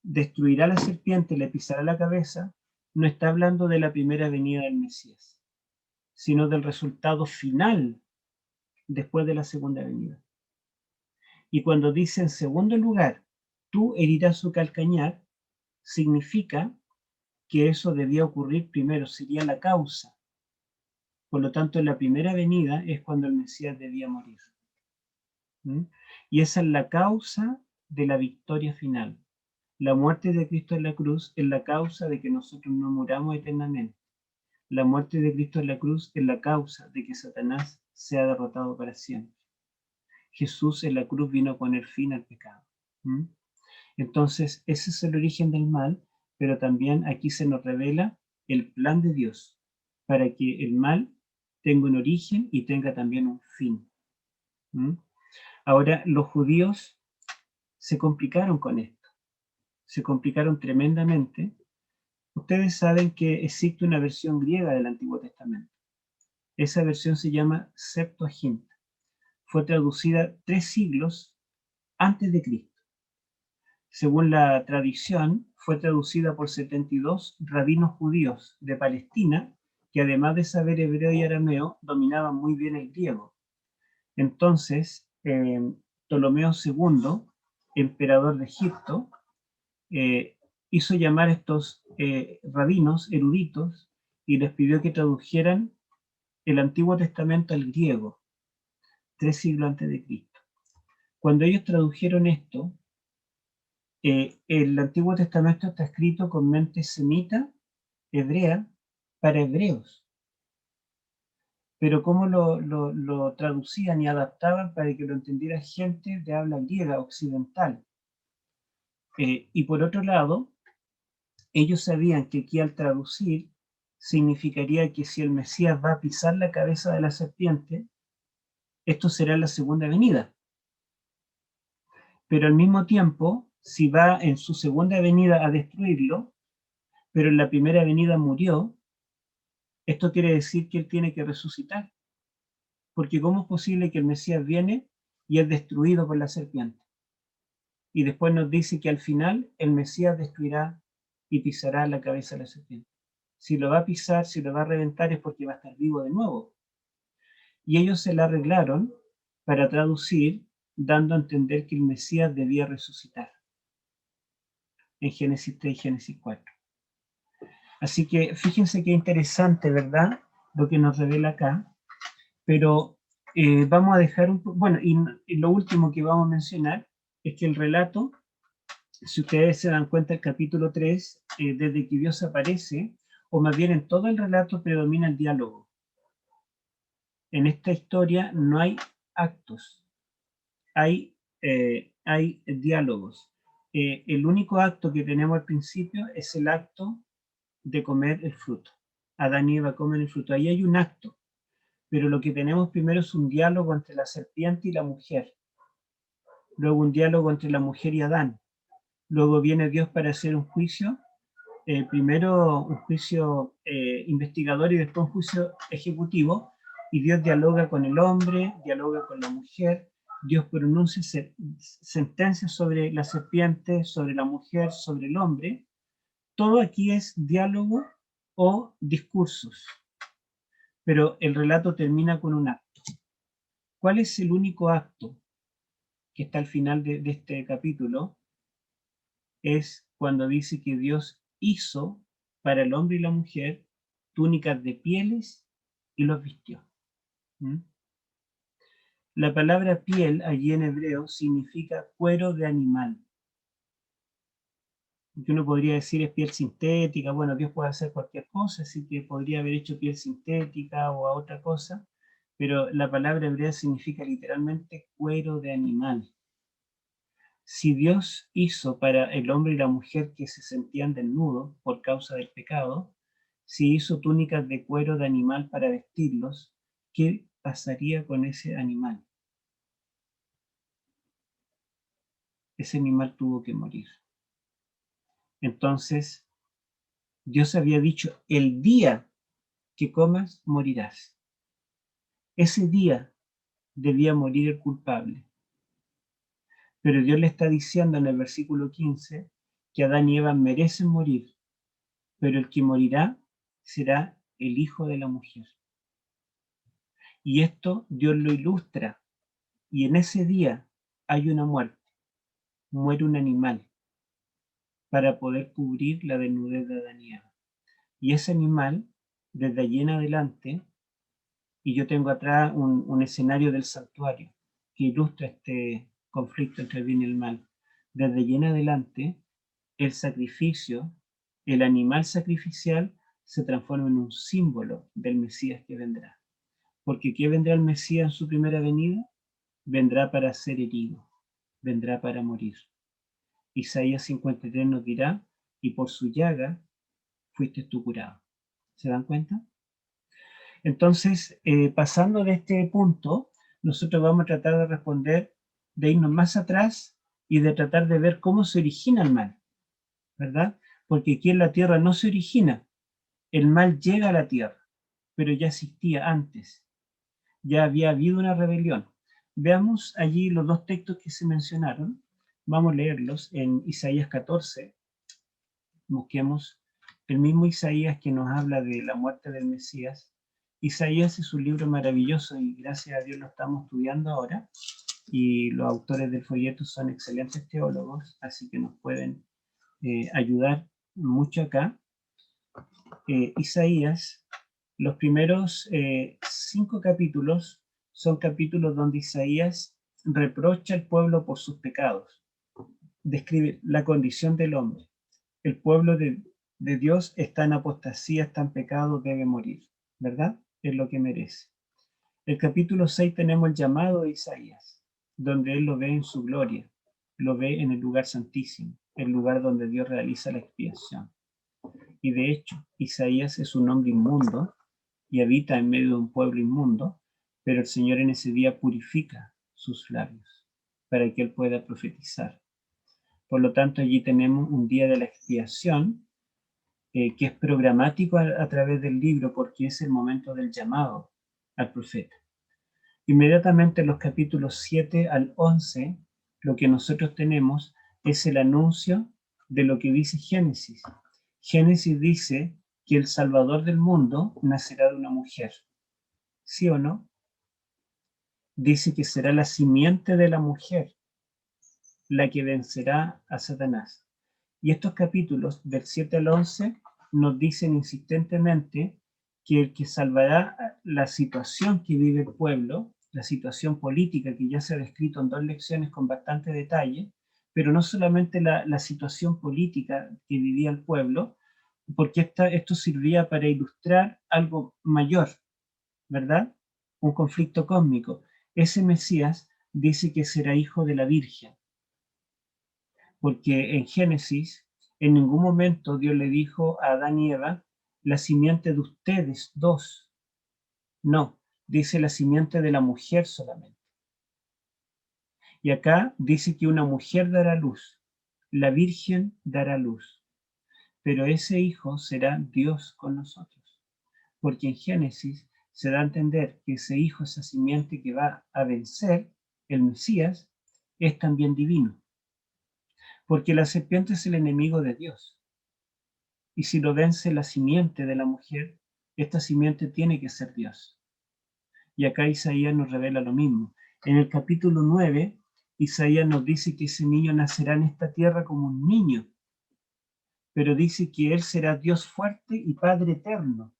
destruirá la serpiente, le pisará la cabeza, no está hablando de la primera venida del Mesías, sino del resultado final después de la segunda venida. Y cuando dice en segundo lugar, tú herirás su calcañar, significa que eso debía ocurrir primero, sería la causa. Por lo tanto, en la primera venida es cuando el Mesías debía morir. Y esa es la causa de la victoria final. La muerte de Cristo en la cruz es la causa de que nosotros no muramos eternamente. La muerte de Cristo en la cruz es la causa de que Satanás sea derrotado para siempre. Jesús en la cruz vino a poner fin al pecado. Entonces, ese es el origen del mal, pero también aquí se nos revela el plan de Dios para que el mal tenga un origen y tenga también un fin. Ahora, los judíos se complicaron con esto, se complicaron tremendamente. Ustedes saben que existe una versión griega del Antiguo Testamento. Esa versión se llama Septuaginta. Fue traducida 3 siglos antes de Cristo. Según la tradición, fue traducida por 72 rabinos judíos de Palestina, que además de saber hebreo y arameo, dominaban muy bien el griego. Entonces, Ptolomeo II, emperador de Egipto, hizo llamar a estos rabinos eruditos y les pidió que tradujeran el Antiguo Testamento al griego, 3 siglos antes de Cristo. Cuando ellos tradujeron esto, El Antiguo Testamento está escrito con mente semita, hebrea, para hebreos. Pero cómo lo traducían y adaptaban para que lo entendiera gente de habla griega occidental. Y por otro lado, ellos sabían que aquí al traducir significaría que si el Mesías va a pisar la cabeza de la serpiente, esto será la segunda venida. Pero al mismo tiempo, si va en su segunda venida a destruirlo, pero en la primera venida murió, esto quiere decir que él tiene que resucitar. Porque ¿cómo es posible que el Mesías viene y es destruido por la serpiente? Y después nos dice que al final el Mesías destruirá y pisará la cabeza de la serpiente. Si lo va a pisar, si lo va a reventar, es porque va a estar vivo de nuevo. Y ellos se la arreglaron para traducir, dando a entender que el Mesías debía resucitar. En Génesis 3 y Génesis 4. Así que fíjense qué interesante, ¿verdad? Lo que nos revela acá. Pero vamos a dejar un poco... Bueno, y lo último que vamos a mencionar es que el relato, si ustedes se dan cuenta, el capítulo 3, desde que Dios aparece, o más bien en todo el relato predomina el diálogo. En esta historia no hay actos, hay diálogos. El único acto que tenemos al principio es el acto de comer el fruto. Adán y Eva comen el fruto. Ahí hay un acto, pero lo que tenemos primero es un diálogo entre la serpiente y la mujer. Luego un diálogo entre la mujer y Adán. Luego viene Dios para hacer un juicio. Primero un juicio investigador y después un juicio ejecutivo. Y Dios dialoga con el hombre, dialoga con la mujer. Dios pronuncia sentencias sobre la serpiente, sobre la mujer, sobre el hombre. Todo aquí es diálogo o discursos. Pero el relato termina con un acto. ¿Cuál es el único acto que está al final de este capítulo? Es cuando dice que Dios hizo para el hombre y la mujer túnicas de pieles y los vistió. La palabra piel allí en hebreo significa cuero de animal. Que uno podría decir es piel sintética. Bueno, Dios puede hacer cualquier cosa, así que podría haber hecho piel sintética o a otra cosa, pero la palabra hebrea significa literalmente cuero de animal. Si Dios hizo para el hombre y la mujer que se sentían desnudos por causa del pecado, si hizo túnicas de cuero de animal para vestirlos, ¿qué pasaría con ese animal? Ese animal tuvo que morir. Entonces, Dios había dicho, el día que comas, morirás. Ese día debía morir el culpable. Pero Dios le está diciendo en el versículo 15 que Adán y Eva merecen morir, pero el que morirá será el hijo de la mujer. Y esto Dios lo ilustra. Y en ese día hay una muerte. Muere un animal para poder cubrir la desnudez de Adán y Eva. Y ese animal, desde allí en adelante, y yo tengo atrás un escenario del santuario que ilustra este conflicto entre el bien y el mal. Desde allí en adelante, el sacrificio, el animal sacrificial, se transforma en un símbolo del Mesías que vendrá. Porque ¿qué vendrá el Mesías en su primera venida? Vendrá para ser herido, vendrá para morir. Isaías 53 nos dirá, y por su llaga fuiste tú curado. ¿Se dan cuenta? Entonces, pasando de este punto, nosotros vamos a tratar de responder, de irnos más atrás y de tratar de ver cómo se origina el mal, ¿verdad? Porque aquí en la tierra no se origina, el mal llega a la tierra, pero ya existía antes, ya había habido una rebelión. Veamos allí los dos textos que se mencionaron, vamos a leerlos en Isaías 14, busquemos el mismo Isaías que nos habla de la muerte del Mesías. Isaías es un libro maravilloso y gracias a Dios lo estamos estudiando ahora y los autores del folleto son excelentes teólogos, así que nos pueden ayudar mucho acá. Isaías, los primeros 5 capítulos son capítulos donde Isaías reprocha al pueblo por sus pecados. describe la condición del hombre. El pueblo de Dios está en apostasía, está en pecado, debe morir, ¿verdad? Es lo que merece. El capítulo 6 tenemos el llamado de Isaías, donde él lo ve en su gloria, lo ve en el lugar santísimo, el lugar donde Dios realiza la expiación. Y de hecho, Isaías es un hombre inmundo y habita en medio de un pueblo inmundo, pero el Señor en ese día purifica sus labios para que él pueda profetizar. Por lo tanto, allí tenemos un día de la expiación que es programático a través del libro porque es el momento del llamado al profeta. Inmediatamente en los capítulos 7 al 11, lo que nosotros tenemos es el anuncio de lo que dice Génesis. Génesis dice que el Salvador del mundo nacerá de una mujer. ¿Sí o no? Dice que será la simiente de la mujer la que vencerá a Satanás. Y estos capítulos del 7 al 11 nos dicen insistentemente que el que salvará la situación que vive el pueblo, la situación política que ya se ha descrito en 2 lecciones con bastante detalle, pero no solamente la situación política que vivía el pueblo, porque esto servía para ilustrar algo mayor, ¿verdad? Un conflicto cósmico. Ese Mesías dice que será hijo de la Virgen, porque en Génesis en ningún momento Dios le dijo a Adán y Eva, la simiente de ustedes dos. No, dice la simiente de la mujer solamente. Y acá dice que una mujer dará luz, la Virgen dará luz, pero ese hijo será Dios con nosotros, porque en Génesis se da a entender que ese hijo, esa simiente que va a vencer, el Mesías, es también divino, porque la serpiente es el enemigo de Dios. Y si lo vence la simiente de la mujer, esta simiente tiene que ser Dios. Y acá Isaías nos revela lo mismo. En el capítulo 9, Isaías nos dice que ese niño nacerá en esta tierra como un niño, pero dice que él será Dios fuerte y Padre eterno.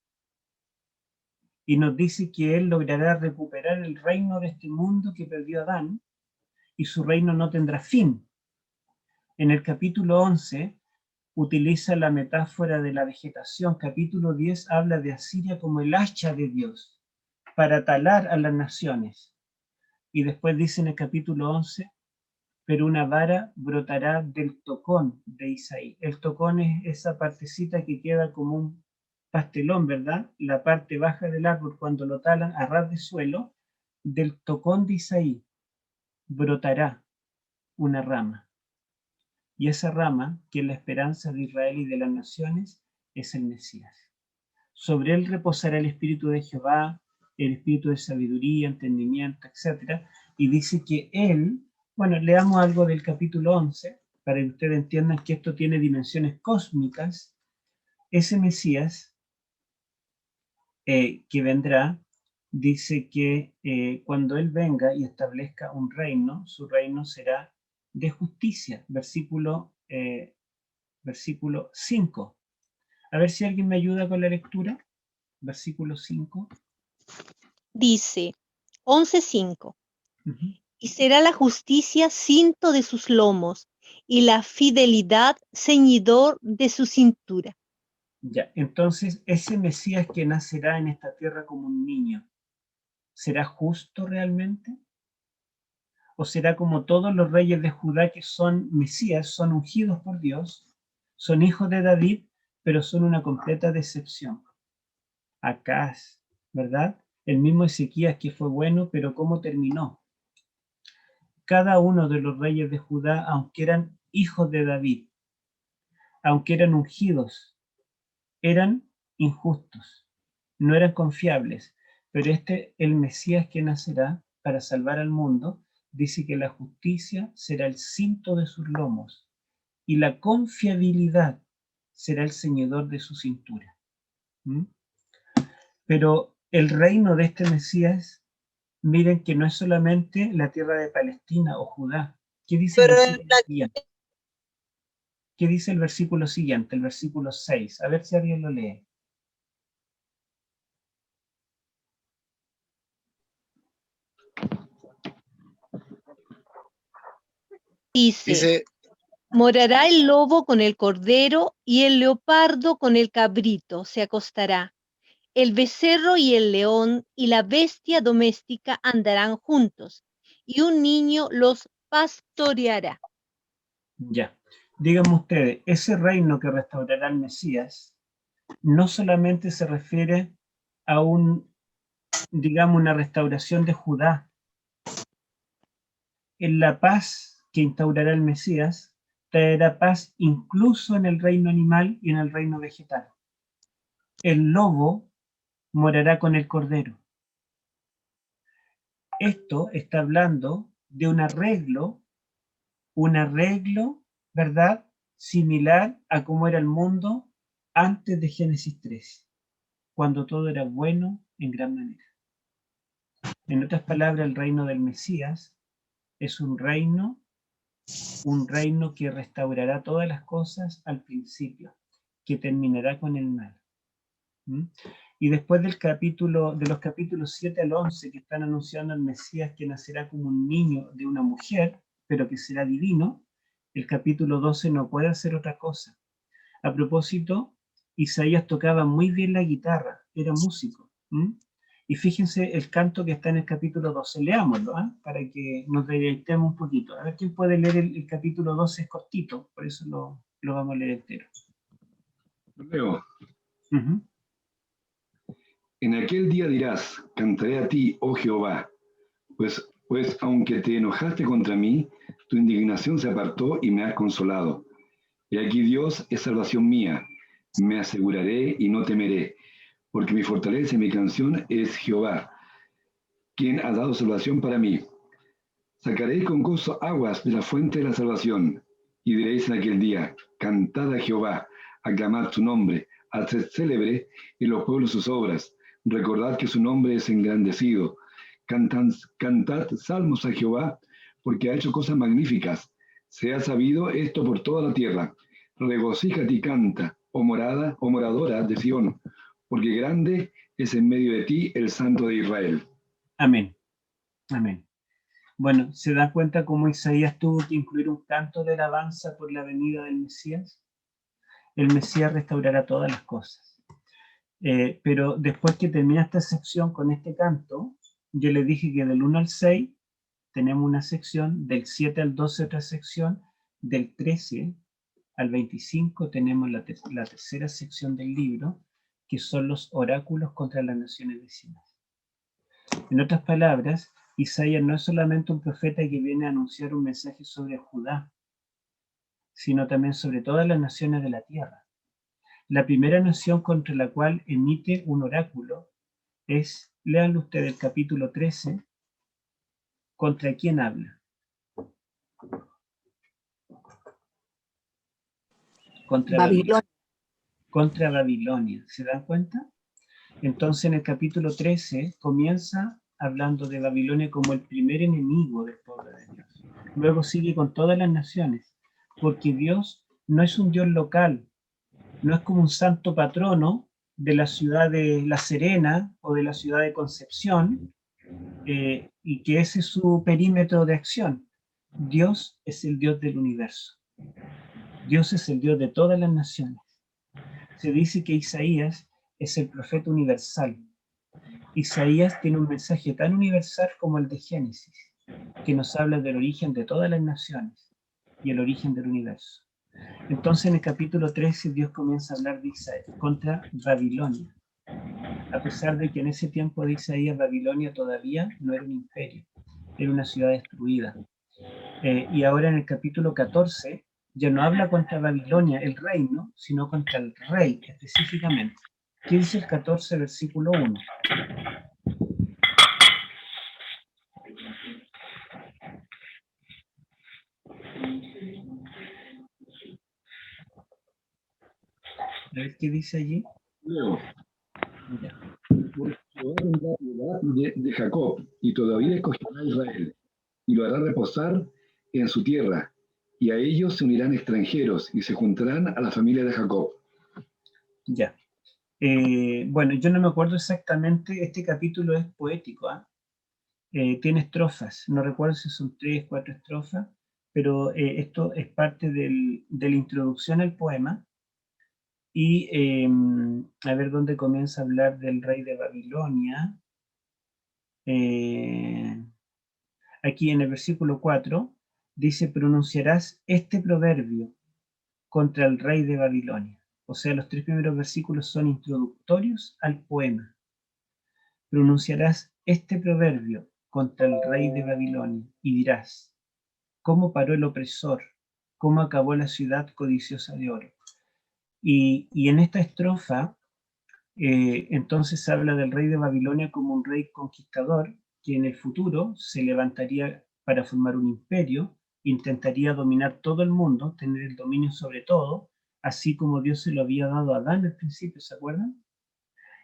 Y nos dice que él logrará recuperar el reino de este mundo que perdió Adán, y su reino no tendrá fin. En el capítulo 11, utiliza la metáfora de la vegetación. Capítulo 10 habla de Asiria como el hacha de Dios para talar a las naciones. Y después dice en el capítulo 11, pero una vara brotará del tocón de Isaí. El tocón es esa partecita que queda como un pastelón, ¿verdad? La parte baja del árbol cuando lo talan a ras de suelo, del tocón de Isaí brotará una rama. Y esa rama, que es la esperanza de Israel y de las naciones, es el Mesías. Sobre él reposará el espíritu de Jehová, el espíritu de sabiduría, entendimiento, etc. Y dice que él, bueno, leamos algo del capítulo 11, para que ustedes entiendan que esto tiene dimensiones cósmicas. Ese Mesías que vendrá, dice que cuando él venga y establezca un reino, su reino será de justicia, versículo 5. A ver si alguien me ayuda con la lectura. Versículo 5. Dice 11:5. Uh-huh. Y será la justicia cinto de sus lomos y la fidelidad ceñidor de su cintura. Ya, entonces ese Mesías que nacerá en esta tierra como un niño, ¿será justo realmente? ¿O será como todos los reyes de Judá que son Mesías, son ungidos por Dios, son hijos de David, pero son una completa decepción? Acaz, ¿verdad? El mismo Ezequías que fue bueno, pero ¿cómo terminó? Cada uno de los reyes de Judá, aunque eran hijos de David, aunque eran ungidos, eran injustos, no eran confiables. Pero el Mesías que nacerá para salvar al mundo, dice que la justicia será el cinto de sus lomos y la confiabilidad será el ceñidor de su cintura. ¿Mm? Pero el reino de este Mesías, miren que no es solamente la tierra de Palestina o Judá. ¿Qué dice el versículo siguiente? ¿Qué dice el versículo siguiente? El versículo 6. A ver si alguien lo lee. Dice Morará el lobo con el cordero y el leopardo con el cabrito se acostará. El becerro y el león y la bestia doméstica andarán juntos, y un niño los pastoreará. Ya. Díganme ustedes, ese reino que restaurará el Mesías no solamente se refiere a digamos, una restauración de Judá. En la paz que instaurará el Mesías traerá paz incluso en el reino animal y en el reino vegetal. El lobo morará con el cordero. Esto está hablando de un arreglo, ¿verdad? Similar a cómo era el mundo antes de Génesis 3, cuando todo era bueno en gran manera. En otras palabras, el reino del Mesías es un reino que restaurará todas las cosas al principio, que terminará con el mal. ¿Mm? Y después de los capítulos 7 al 11, que están anunciando al Mesías que nacerá como un niño de una mujer, pero que será divino, el capítulo 12 no puede hacer otra cosa. A propósito, Isaías tocaba muy bien la guitarra, era músico. ¿Mm? Y fíjense el canto que está en el capítulo 12. Leámoslo, para que nos deleitemos un poquito. A ver quién puede leer el capítulo 12, es cortito, por eso lo vamos a leer entero. Leo. Uh-huh. En aquel día dirás, cantaré a ti, oh Jehová, pues aunque te enojaste contra mí, tu indignación se apartó y me has consolado. Y aquí Dios es salvación mía, me aseguraré y no temeré, porque mi fortaleza y mi canción es Jehová, quien ha dado salvación para mí. Sacaré con gozo aguas de la fuente de la salvación, y diréis en aquel día, cantad a Jehová, aclamad su nombre, haced célebre en los pueblos sus obras, recordad que su nombre es engrandecido, cantad salmos a Jehová, porque ha hecho cosas magníficas, se ha sabido esto por toda la tierra, regocíjate y canta, oh moradora de Sión, porque grande es en medio de ti el Santo de Israel. Amén. Amén. Bueno, ¿se da cuenta cómo Isaías tuvo que incluir un canto de alabanza por la venida del Mesías? El Mesías restaurará todas las cosas. Pero después que termina esta sección con este canto, yo le dije que del 1 al 6 tenemos una sección, del 7 al 12 otra sección, del 13 al 25 tenemos la tercera sección del libro, que son los oráculos contra las naciones vecinas. En otras palabras, Isaías no es solamente un profeta que viene a anunciar un mensaje sobre Judá, sino también sobre todas las naciones de la tierra. La primera nación contra la cual emite un oráculo es, léanlo ustedes, el capítulo 13, ¿contra quién habla? Contra Babilonia. ¿Se dan cuenta? Entonces en el capítulo 13 comienza hablando de Babilonia como el primer enemigo del pueblo de Dios. Luego sigue con todas las naciones, porque Dios no es un Dios local, no es como un santo patrono de la ciudad de La Serena o de la ciudad de Concepción, y que ese es su perímetro de acción. Dios es el Dios del universo. Dios es el Dios de todas las naciones. Se dice que Isaías es el profeta universal. Isaías tiene un mensaje tan universal como el de Génesis, que nos habla del origen de todas las naciones y el origen del universo. Entonces en el capítulo 13 Dios comienza a hablar de Isaías contra Babilonia, a pesar de que en ese tiempo de Isaías Babilonia todavía no era un imperio, era una ciudad destruida. Y ahora en el capítulo 14 ya no habla contra Babilonia, el reino, sino contra el rey específicamente. ¿Qué dice el 14, versículo 1? A ver qué dice allí. Luego, Jehová tendrá piedad de Jacob, y todavía escogerá a Israel, y lo hará reposar en su tierra, y a ellos se unirán extranjeros, y se juntarán a la familia de Jacob. Ya. Bueno, yo no me acuerdo exactamente, este capítulo es poético, tiene estrofas, no recuerdo si son 3, 4 estrofas, pero esto es parte de la introducción al poema. Y a ver dónde comienza a hablar del rey de Babilonia. Aquí en el versículo 4 dice: pronunciarás este proverbio contra el rey de Babilonia. O sea, los 3 primeros versículos son introductorios al poema. Pronunciarás este proverbio contra el rey de Babilonia y dirás: ¿cómo paró el opresor? ¿Cómo acabó la ciudad codiciosa de oro? Y en esta estrofa, entonces habla del rey de Babilonia como un rey conquistador que en el futuro se levantaría para formar un imperio, intentaría dominar todo el mundo, tener el dominio sobre todo, así como Dios se lo había dado a Adán al principio, ¿se acuerdan?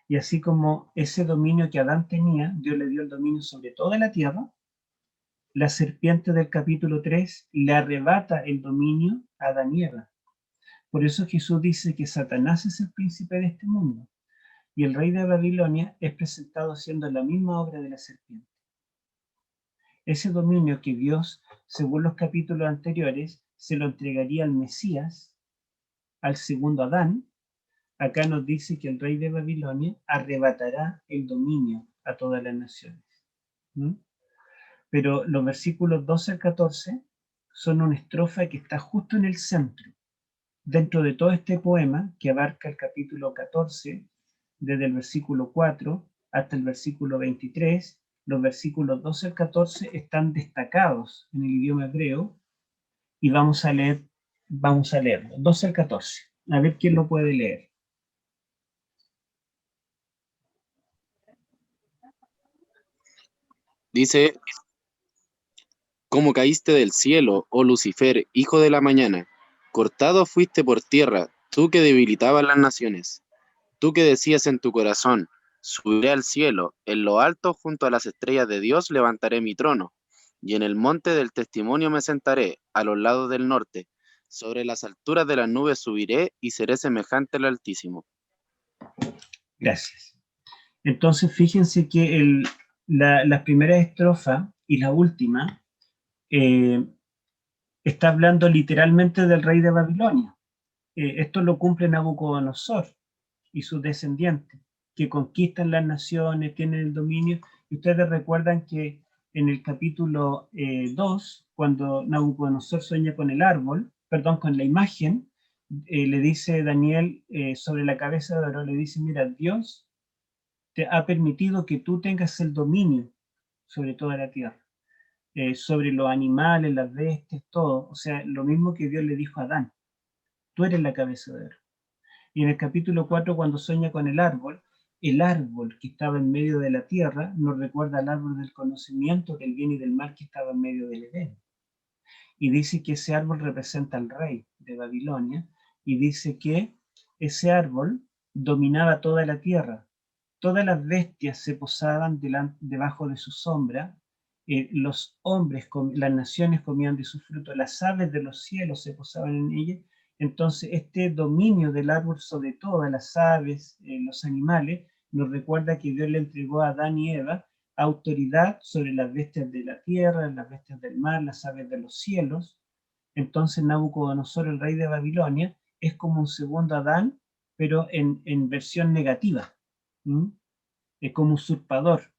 Y así como ese dominio que Adán tenía, Dios le dio el dominio sobre toda la tierra. La serpiente del capítulo 3 le arrebata el dominio a Adán y Eva. Por eso Jesús dice que Satanás es el príncipe de este mundo y el rey de Babilonia es presentado haciendo la misma obra de la serpiente. Ese dominio que Dios, según los capítulos anteriores, se lo entregaría al Mesías, al segundo Adán, acá nos dice que el rey de Babilonia arrebatará el dominio a todas las naciones. Pero los versículos 12 al 14 son una estrofa que está justo en el centro, dentro de todo este poema que abarca el capítulo 14, desde el versículo 4 hasta el versículo 23, los versículos 12 al 14 están destacados en el idioma hebreo y vamos a leerlo, 12 al 14. A ver quién lo puede leer. Dice: ¿cómo caíste del cielo, oh Lucifer, hijo de la mañana? Cortado fuiste por tierra, tú que debilitabas las naciones. Tú que decías en tu corazón: subiré al cielo, en lo alto junto a las estrellas de Dios levantaré mi trono, y en el monte del testimonio me sentaré, a los lados del norte. Sobre las alturas de las nubes subiré y seré semejante al Altísimo. Gracias. Entonces fíjense que la primera estrofa y la última está hablando literalmente del rey de Babilonia. Esto lo cumple Nabucodonosor y sus descendientes, que conquistan las naciones, tienen el dominio. Y ustedes recuerdan que en el capítulo 2, cuando Nabucodonosor sueña con el árbol, perdón, con la imagen, le dice Daniel sobre la cabeza de oro, le dice: mira, Dios te ha permitido que tú tengas el dominio sobre toda la tierra, sobre los animales, las bestias, todo. O sea, lo mismo que Dios le dijo a Adán: tú eres la cabeza de oro. Y en el capítulo 4, cuando sueña con el árbol que estaba en medio de la tierra nos recuerda al árbol del conocimiento del bien y del mal que estaba en medio del Edén. Y dice que ese árbol representa al rey de Babilonia, y dice que ese árbol dominaba toda la tierra. Todas las bestias se posaban debajo de su sombra, los hombres, las naciones comían de su fruto, las aves de los cielos se posaban en ella. Entonces, este dominio del árbol sobre todas las aves, los animales, nos recuerda que Dios le entregó a Adán y Eva autoridad sobre las bestias de la tierra, las bestias del mar, las aves de los cielos. Entonces, Nabucodonosor, el rey de Babilonia, es como un segundo Adán, pero en versión negativa. Es como usurpador.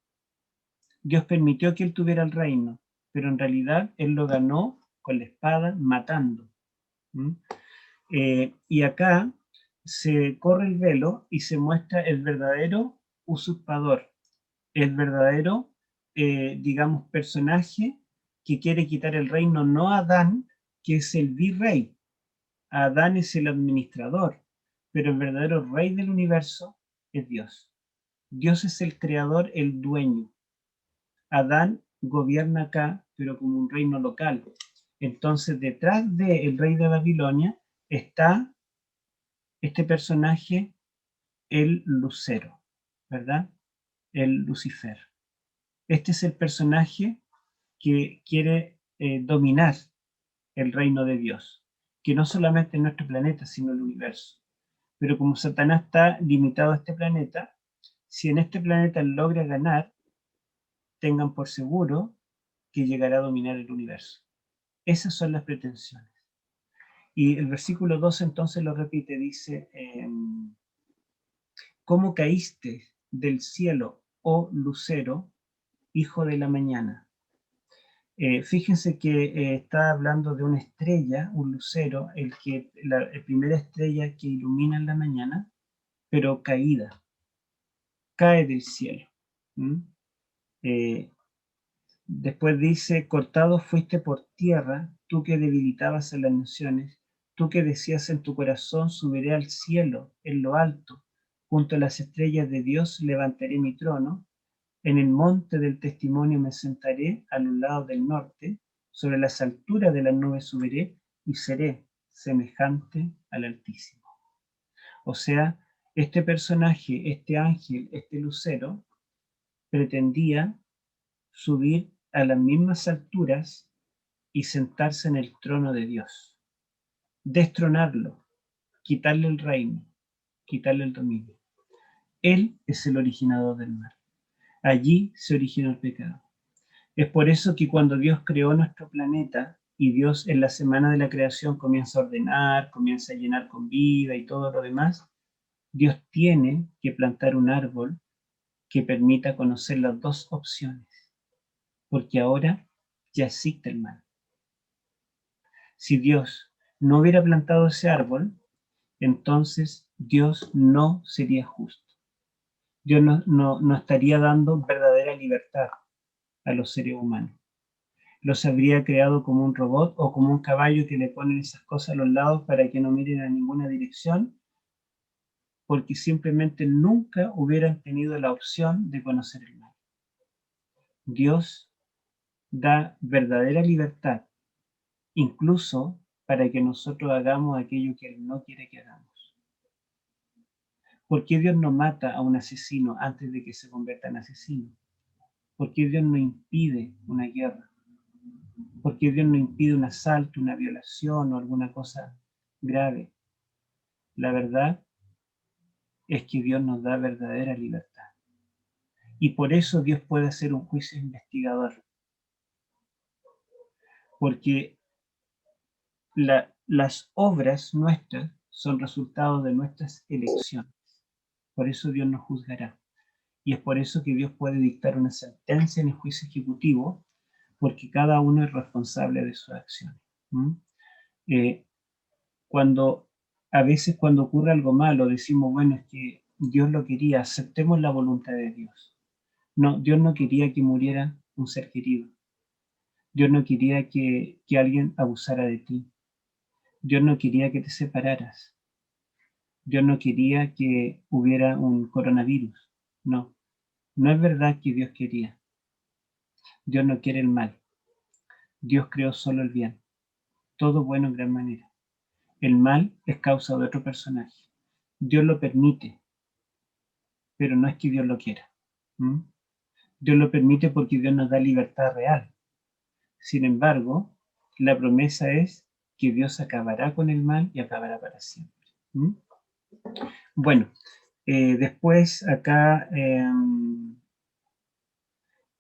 Dios permitió que él tuviera el reino, pero en realidad él lo ganó con la espada, matando. Y acá se corre el velo y se muestra el verdadero usurpador, el verdadero, digamos, personaje que quiere quitar el reino, no a Adán, que es el virrey. Adán es el administrador, pero el verdadero rey del universo es Dios. Dios es el creador, el dueño. Adán gobierna acá, pero como un reino local. Entonces, detrás del rey de Babilonia está este personaje, el lucero, ¿verdad? El Lucifer. Este es el personaje que quiere dominar el reino de Dios, que no solamente en nuestro planeta, sino el universo. Pero como Satanás está limitado a este planeta, si en este planeta logra ganar, tengan por seguro que llegará a dominar el universo. Esas son las pretensiones. Y el versículo 2 entonces lo repite, dice, ¿cómo caíste del cielo, oh lucero, hijo de la mañana? Fíjense que está hablando de una estrella, un lucero, la primera estrella que ilumina en la mañana, pero caída, cae del cielo. Después dice, cortado fuiste por tierra, tú que debilitabas a las naciones, tú que decías en tu corazón, subiré al cielo, en lo alto, junto a las estrellas de Dios levantaré mi trono, en el monte del testimonio me sentaré, a los lados del norte, sobre las alturas de las nubes subiré, y seré semejante al Altísimo. O sea, este personaje, este ángel, este lucero, pretendía subir a las mismas alturas y sentarse en el trono de Dios, destronarlo, quitarle el reino, quitarle el dominio. Él es el originador del mal. Allí se originó el pecado. Es por eso que cuando Dios creó nuestro planeta y Dios en la semana de la creación comienza a ordenar, comienza a llenar con vida y todo lo demás, Dios tiene que plantar un árbol que permita conocer las dos opciones, porque ahora ya existe el mal. Si Dios no hubiera plantado ese árbol, entonces Dios no sería justo. Dios no estaría dando verdadera libertad a los seres humanos. Los habría creado como un robot o como un caballo que le ponen esas cosas a los lados para que no miren a ninguna dirección, porque simplemente nunca hubieran tenido la opción de conocer el mal. Dios da verdadera libertad, incluso para que nosotros hagamos aquello que Él no quiere que hagamos. ¿Por qué Dios no mata a un asesino antes de que se convierta en asesino? ¿Por qué Dios no impide una guerra? ¿Por qué Dios no impide un asalto, una violación o alguna cosa grave? La verdad es que Dios nos da verdadera libertad. Y por eso Dios puede hacer un juicio investigador. Porque las obras nuestras son resultado de nuestras elecciones. Por eso Dios nos juzgará. Y es por eso que Dios puede dictar una sentencia en el juicio ejecutivo, porque cada uno es responsable de sus acciones. A veces cuando ocurre algo malo decimos, bueno, es que Dios lo quería, aceptemos la voluntad de Dios. No, Dios no quería que muriera un ser querido. Dios no quería que alguien abusara de ti. Dios no quería que te separaras. Dios no quería que hubiera un coronavirus. No, no es verdad que Dios quería. Dios no quiere el mal. Dios creó solo el bien. Todo bueno en gran manera. El mal es causa de otro personaje. Dios lo permite, pero no es que Dios lo quiera. Dios lo permite porque Dios nos da libertad real. Sin embargo, la promesa es que Dios acabará con el mal y acabará para siempre. Bueno, después acá,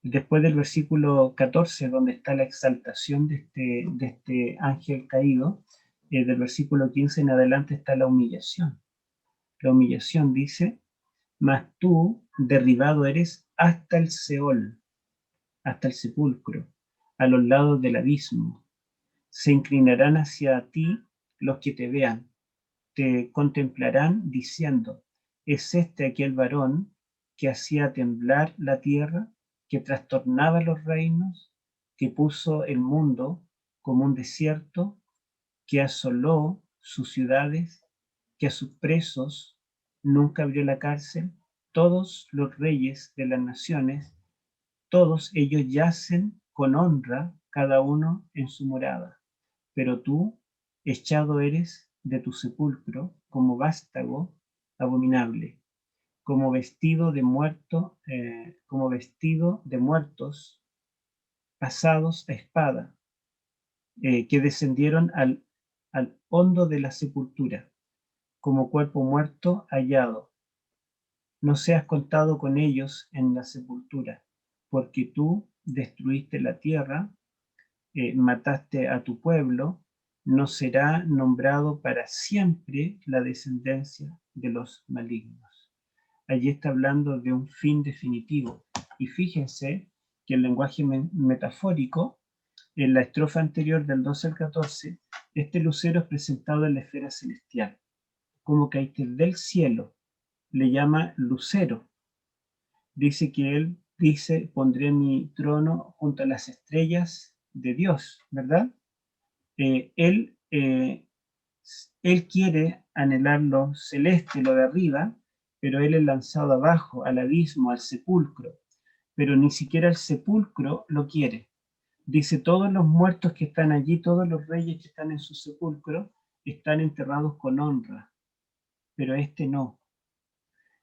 después del versículo 14, donde está la exaltación de este ángel caído, del versículo 15 en adelante está la humillación. La humillación dice, mas tú derribado eres hasta el Seol, hasta el sepulcro, a los lados del abismo. Se inclinarán hacia ti los que te vean, te contemplarán diciendo, ¿es este aquel varón que hacía temblar la tierra, que trastornaba los reinos, que puso el mundo como un desierto, que asoló sus ciudades, que a sus presos nunca abrió la cárcel? Todos los reyes de las naciones, todos ellos yacen con honra, cada uno en su morada. Pero tú, echado eres de tu sepulcro como vástago abominable, como vestido de muerto, como vestido de muertos pasados a espada, que descendieron al hondo de la sepultura, como cuerpo muerto hallado. No seas contado con ellos en la sepultura, porque tú destruiste la tierra, mataste a tu pueblo, no será nombrado para siempre la descendencia de los malignos. Allí está hablando de un fin definitivo. Y fíjense que el lenguaje metafórico, en la estrofa anterior del 12 al 14, este lucero es presentado en la esfera celestial, como que del cielo, le llama lucero. Dice que él dice, pondré mi trono junto a las estrellas de Dios, ¿verdad? Él quiere anhelar lo celeste, lo de arriba, pero él es lanzado abajo, al abismo, al sepulcro. Pero ni siquiera el sepulcro lo quiere. Dice, todos los muertos que están allí, todos los reyes que están en su sepulcro, están enterrados con honra, pero este no.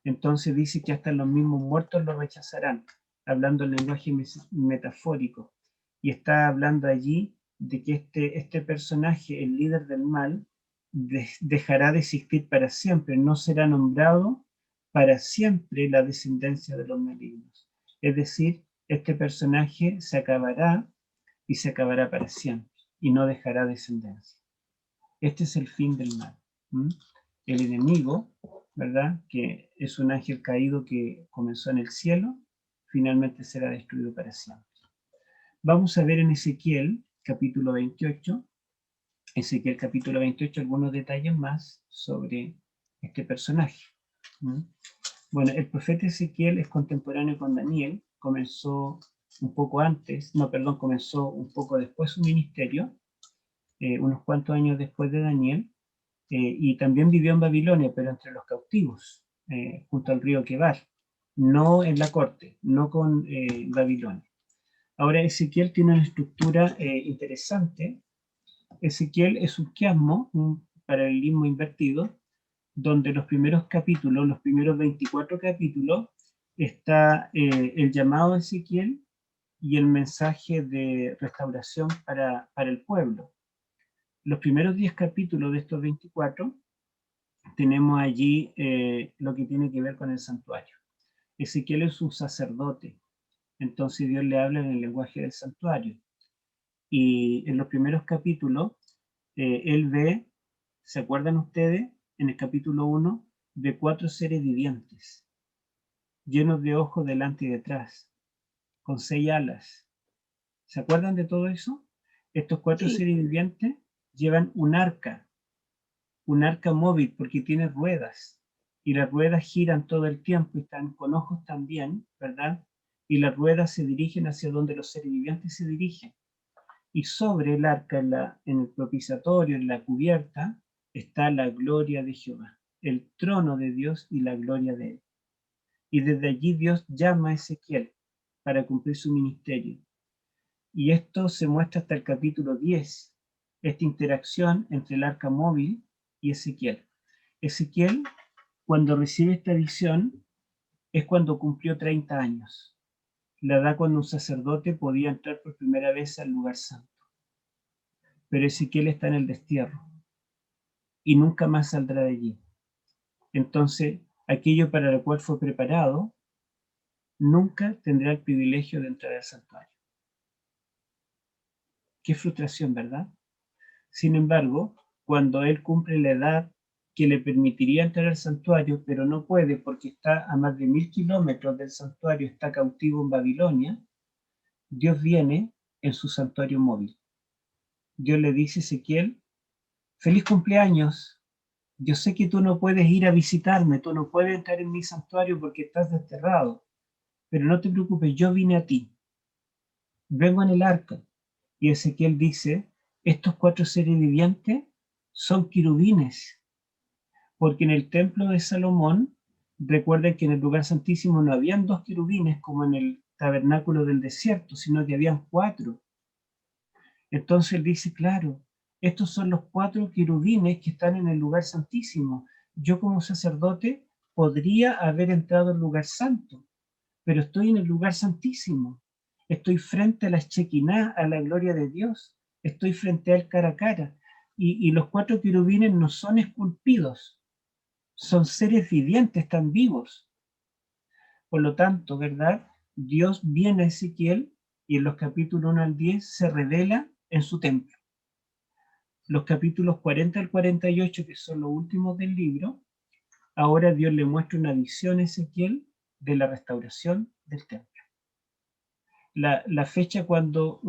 Entonces dice que hasta los mismos muertos lo rechazarán, hablando en lenguaje metafórico. Y está hablando allí de que este personaje, el líder del mal, dejará de existir para siempre, no será nombrado para siempre la descendencia de los malignos. Es decir, este personaje se acabará y se acabará para siempre y no dejará descendencia. Este es el fin del mal. El enemigo, ¿verdad? Que es un ángel caído que comenzó en el cielo, finalmente será destruido para siempre. Vamos a ver en Ezequiel, capítulo 28, algunos detalles más sobre este personaje. Bueno, el profeta Ezequiel es contemporáneo con Daniel, comenzó un poco después su ministerio, unos cuantos años después de Daniel, y también vivió en Babilonia, pero entre los cautivos, junto al río Quebar, no en la corte, no con Babilonia. Ahora Ezequiel tiene una estructura interesante. Ezequiel es un quiasmo, un paralelismo invertido, donde los primeros capítulos, los primeros 24 capítulos, está el llamado de Ezequiel y el mensaje de restauración para el pueblo. Los primeros 10 capítulos de estos 24 tenemos allí lo que tiene que ver con el santuario. Ezequiel es un sacerdote, entonces Dios le habla en el lenguaje del santuario. Y en los primeros capítulos, él ve, ¿se acuerdan ustedes? En el capítulo 1, de 4 seres vivientes, llenos de ojos delante y detrás, con 6 alas. ¿Se acuerdan de todo eso? Estos 4 seres vivientes llevan un arca móvil, porque tiene ruedas, y las ruedas giran todo el tiempo y están con ojos también, ¿verdad? Y las ruedas se dirigen hacia donde los seres vivientes se dirigen. Y sobre el arca, en el propiciatorio, en la cubierta, está la gloria de Jehová, el trono de Dios y la gloria de él. Y desde allí Dios llama a Ezequiel para cumplir su ministerio. Y esto se muestra hasta el capítulo 10, esta interacción entre el arca móvil y Ezequiel. Ezequiel, cuando recibe esta visión, es cuando cumplió 30 años, la edad cuando un sacerdote podía entrar por primera vez al lugar santo. Pero Ezequiel está en el destierro y nunca más saldrá de allí. Entonces, aquello para lo cual fue preparado, nunca tendrá el privilegio de entrar al santuario. Qué frustración, ¿verdad? Sin embargo, cuando él cumple la edad que le permitiría entrar al santuario, pero no puede porque está a más de 1000 kilómetros del santuario, está cautivo en Babilonia, Dios viene en su santuario móvil. Dios le dice a Ezequiel, feliz cumpleaños, yo sé que tú no puedes ir a visitarme, tú no puedes entrar en mi santuario porque estás desterrado, pero no te preocupes, yo vine a ti, vengo en el arca. Y Ezequiel dice, estos 4 seres vivientes son querubines, porque en el templo de Salomón, recuerden que en el lugar santísimo no habían 2 querubines como en el tabernáculo del desierto, sino que habían 4. Entonces él dice, claro, estos son los 4 querubines que están en el lugar santísimo. Yo como sacerdote podría haber entrado al lugar santo, pero estoy en el lugar santísimo. Estoy frente a la Shekinah, a la gloria de Dios. Estoy frente a él cara a cara. Y los 4 querubines no son esculpidos, son seres vivientes, están vivos. Por lo tanto, ¿verdad? Dios viene a Ezequiel y en los capítulos 1 al 10 se revela en su templo. Los capítulos 40 al 48, que son los últimos del libro, ahora Dios le muestra una visión a Ezequiel de la restauración del templo. La fecha cuando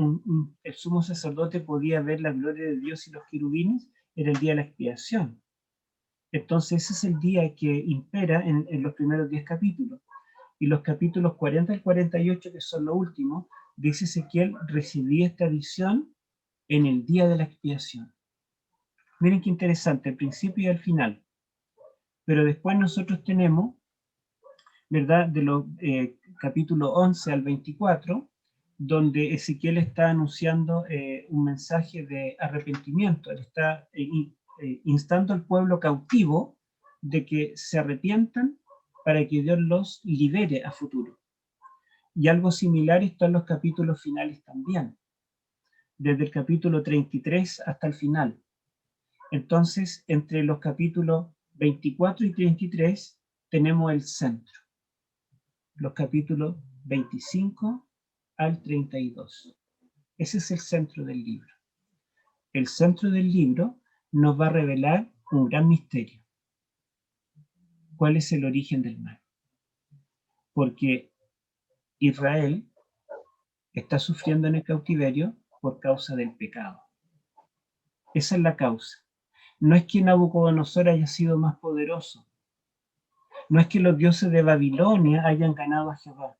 el sumo sacerdote podía ver la gloria de Dios y los querubines era el día de la expiación. Entonces ese es el día que impera en los primeros 10 capítulos. Y los capítulos 40 al 48, que son los últimos, dice Ezequiel, recibí esta visión en el día de la expiación. Miren qué interesante, el principio y el final. Pero después nosotros tenemos, ¿verdad?, de los capítulos 11 al 24, donde Ezequiel está anunciando un mensaje de arrepentimiento. Él está instando al pueblo cautivo de que se arrepientan para que Dios los libere a futuro. Y algo similar está en los capítulos finales también, desde el capítulo 33 hasta el final. Entonces, entre los capítulos 24 y 33 tenemos el centro. Los capítulos 25 al 32. Ese es el centro del libro. El centro del libro nos va a revelar un gran misterio. ¿Cuál es el origen del mal? Porque Israel está sufriendo en el cautiverio por causa del pecado. Esa es la causa. No es que Nabucodonosor haya sido más poderoso. No es que los dioses de Babilonia hayan ganado a Jehová.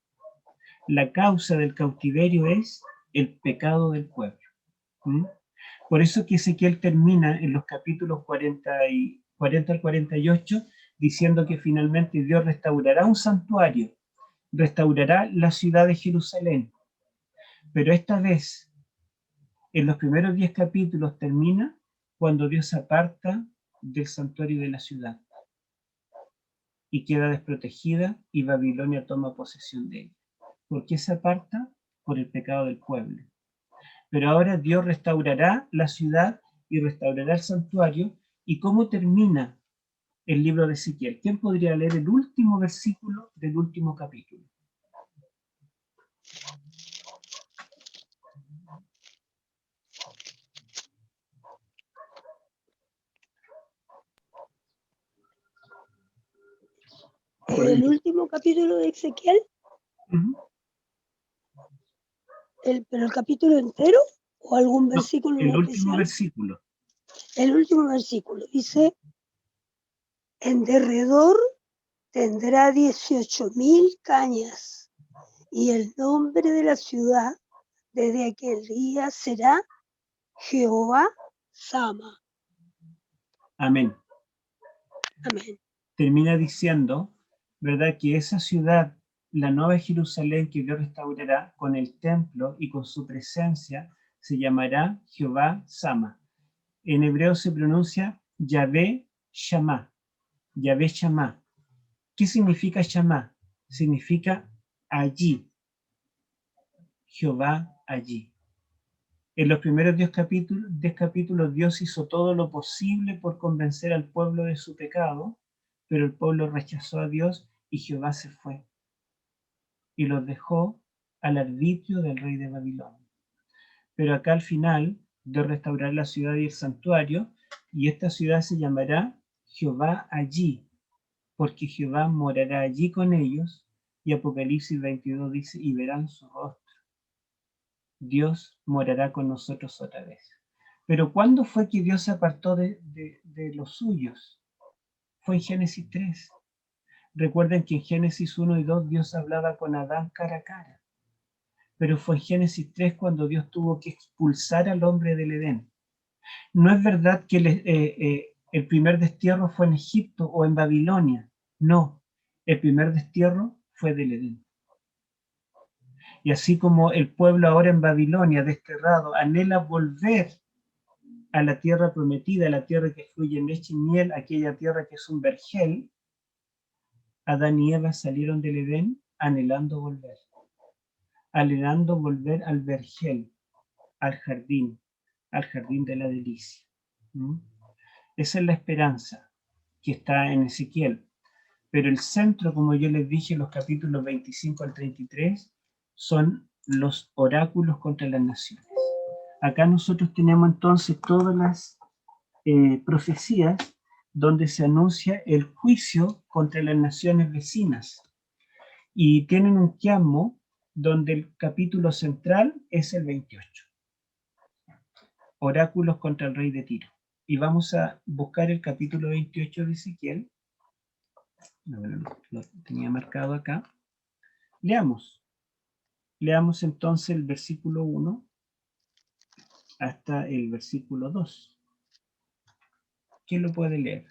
La causa del cautiverio es el pecado del pueblo. Por eso que Ezequiel termina en los capítulos 40 al 48 diciendo que finalmente Dios restaurará un santuario, restaurará la ciudad de Jerusalén. Pero esta vez, en los primeros 10 capítulos termina cuando Dios se aparta del santuario de la ciudad y queda desprotegida y Babilonia toma posesión de ella. ¿Por qué se aparta? Por el pecado del pueblo. Pero ahora Dios restaurará la ciudad y restaurará el santuario. ¿Y cómo termina el libro de Ezequiel? ¿Quién podría leer el último versículo del último capítulo? El último capítulo de Ezequiel, pero el capítulo entero o algún versículo el último especial. versículo. El último versículo dice: en derredor tendrá 18.000 cañas, y el nombre de la ciudad desde aquel día será Jehová Sama. Amén. Amén. Termina diciendo, ¿verdad?, que esa ciudad, la nueva Jerusalén que Dios restaurará con el templo y con su presencia, se llamará Jehová Sama. En hebreo se pronuncia Yahvé Shammah. Yahvé Shammah. ¿Qué significa Shammah? Significa allí. Jehová allí. En los primeros 10 capítulos Dios hizo todo lo posible por convencer al pueblo de su pecado, pero el pueblo rechazó a Dios y Jehová se fue y los dejó al arbitrio del rey de Babilonia. Pero acá al final Dios restaurará la ciudad y el santuario, y esta ciudad se llamará Jehová allí, porque Jehová morará allí con ellos, y Apocalipsis 22 dice, y verán su rostro. Dios morará con nosotros otra vez. Pero ¿cuándo fue que Dios se apartó de los suyos? Fue en Génesis 3. Recuerden que en Génesis 1 y 2 Dios hablaba con Adán cara a cara. Pero fue en Génesis 3 cuando Dios tuvo que expulsar al hombre del Edén. No es verdad que el primer destierro fue en Egipto o en Babilonia. No, el primer destierro fue del Edén. Y así como el pueblo ahora en Babilonia, desterrado, anhela volver a la tierra prometida, a la tierra que fluye leche y miel, aquella tierra que es un vergel, Adán y Eva salieron del Edén anhelando volver al vergel, al jardín de la delicia. Esa es la esperanza que está en Ezequiel. Pero el centro, como yo les dije, en los capítulos 25 al 33, son los oráculos contra las naciones. Acá nosotros tenemos entonces todas las profecías donde se anuncia el juicio contra las naciones vecinas. Y tienen un quiasmo donde el capítulo central es el 28. Oráculos contra el rey de Tiro. Y vamos a buscar el capítulo 28 de Ezequiel. Lo tenía marcado acá. Leamos. Leamos entonces el versículo 1 hasta el versículo 2. ¿Quién lo puede leer?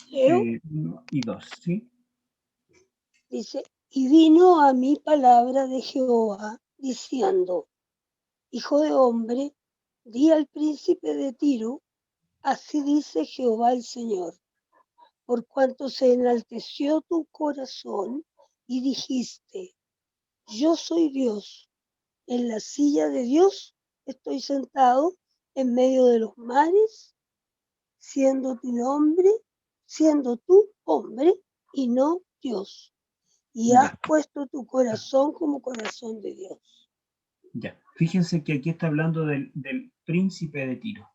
Leo, 1 y 2, ¿sí? dice, y vino a mí palabra de Jehová, diciendo, Hijo de hombre, di al príncipe de Tiro, así dice Jehová el Señor, por cuanto se enalteció tu corazón y dijiste, yo soy Dios, en la silla de Dios estoy sentado en medio de los mares, siendo tú hombre y no Dios, y has Ya, puesto tu corazón como corazón de Dios. ya. Fíjense que aquí está hablando del príncipe de Tiro.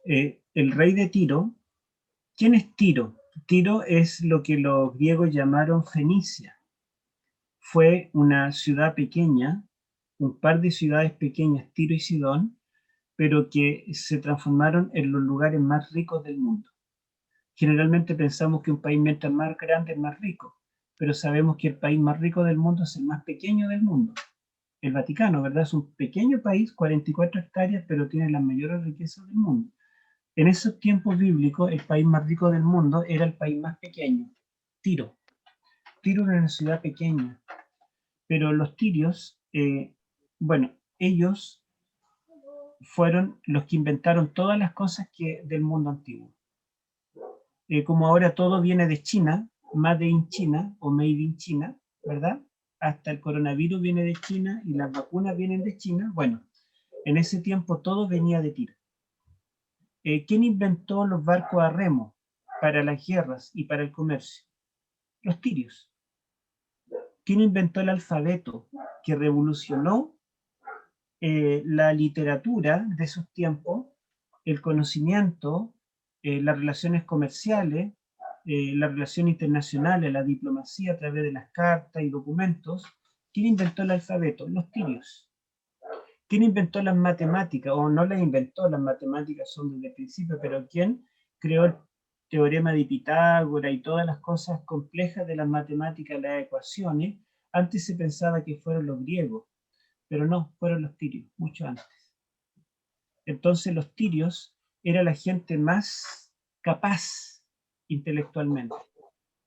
El rey de Tiro, ¿quién es Tiro? Tiro es lo que los griegos llamaron Fenicia. Fue una ciudad pequeña, un par de ciudades pequeñas, Tiro y Sidón, pero que se transformaron en los lugares más ricos del mundo. Generalmente pensamos que un país mientras más grande es más rico, pero sabemos que el país más rico del mundo es el más pequeño del mundo. El Vaticano, ¿verdad? Es un pequeño país, 44 hectáreas, pero tiene las mayores riquezas del mundo. En esos tiempos bíblicos, el país más rico del mundo era el país más pequeño, Tiro. Tiro era una ciudad pequeña, pero los tirios, ellos fueron los que inventaron todas las cosas del mundo antiguo. Como ahora todo viene de China, Made in China o Made in China, ¿verdad? Hasta el coronavirus viene de China y las vacunas vienen de China. Bueno, en ese tiempo todo venía de Tiro. ¿Quién inventó los barcos a remo para las guerras y para el comercio? Los tirios. ¿Quién inventó el alfabeto que revolucionó la literatura de esos tiempos, el conocimiento, las relaciones comerciales, las relaciones internacionales, la diplomacia a través de las cartas y documentos? ¿Quién inventó el alfabeto? Los tirios. ¿Quién inventó las matemáticas? O no las inventó, las matemáticas son desde el principio, pero ¿quién creó el teorema de Pitágoras y todas las cosas complejas de las matemáticas, las ecuaciones? Antes se pensaba que fueron los griegos, pero no, fueron los tirios, mucho antes. Entonces los tirios era la gente más capaz intelectualmente,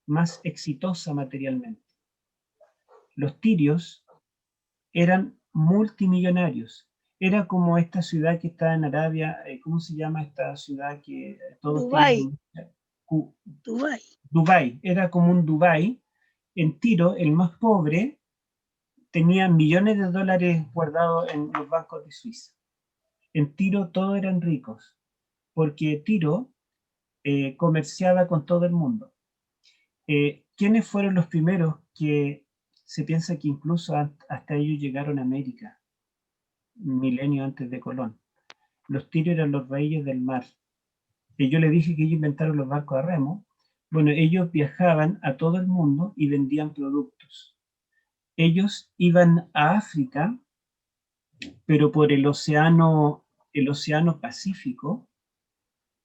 más exitosa materialmente. Los tirios eran multimillonarios. Era como esta ciudad que está en Arabia, ¿cómo se llama esta ciudad que todos Dubái. tienen? Dubái. Dubái, era como un Dubái. En Tiro, el más pobre, tenía millones de dólares guardados en los bancos de Suiza. En Tiro todos eran ricos, porque Tiro comerciaba con todo el mundo. ¿Quiénes fueron los primeros que se piensa que incluso hasta ellos llegaron a América? Milenio antes de Colón. Los tirios eran los reyes del mar. Y yo le dije que ellos inventaron los barcos a remo. Bueno, ellos viajaban a todo el mundo y vendían productos. Ellos iban a África, pero por el océano Pacífico,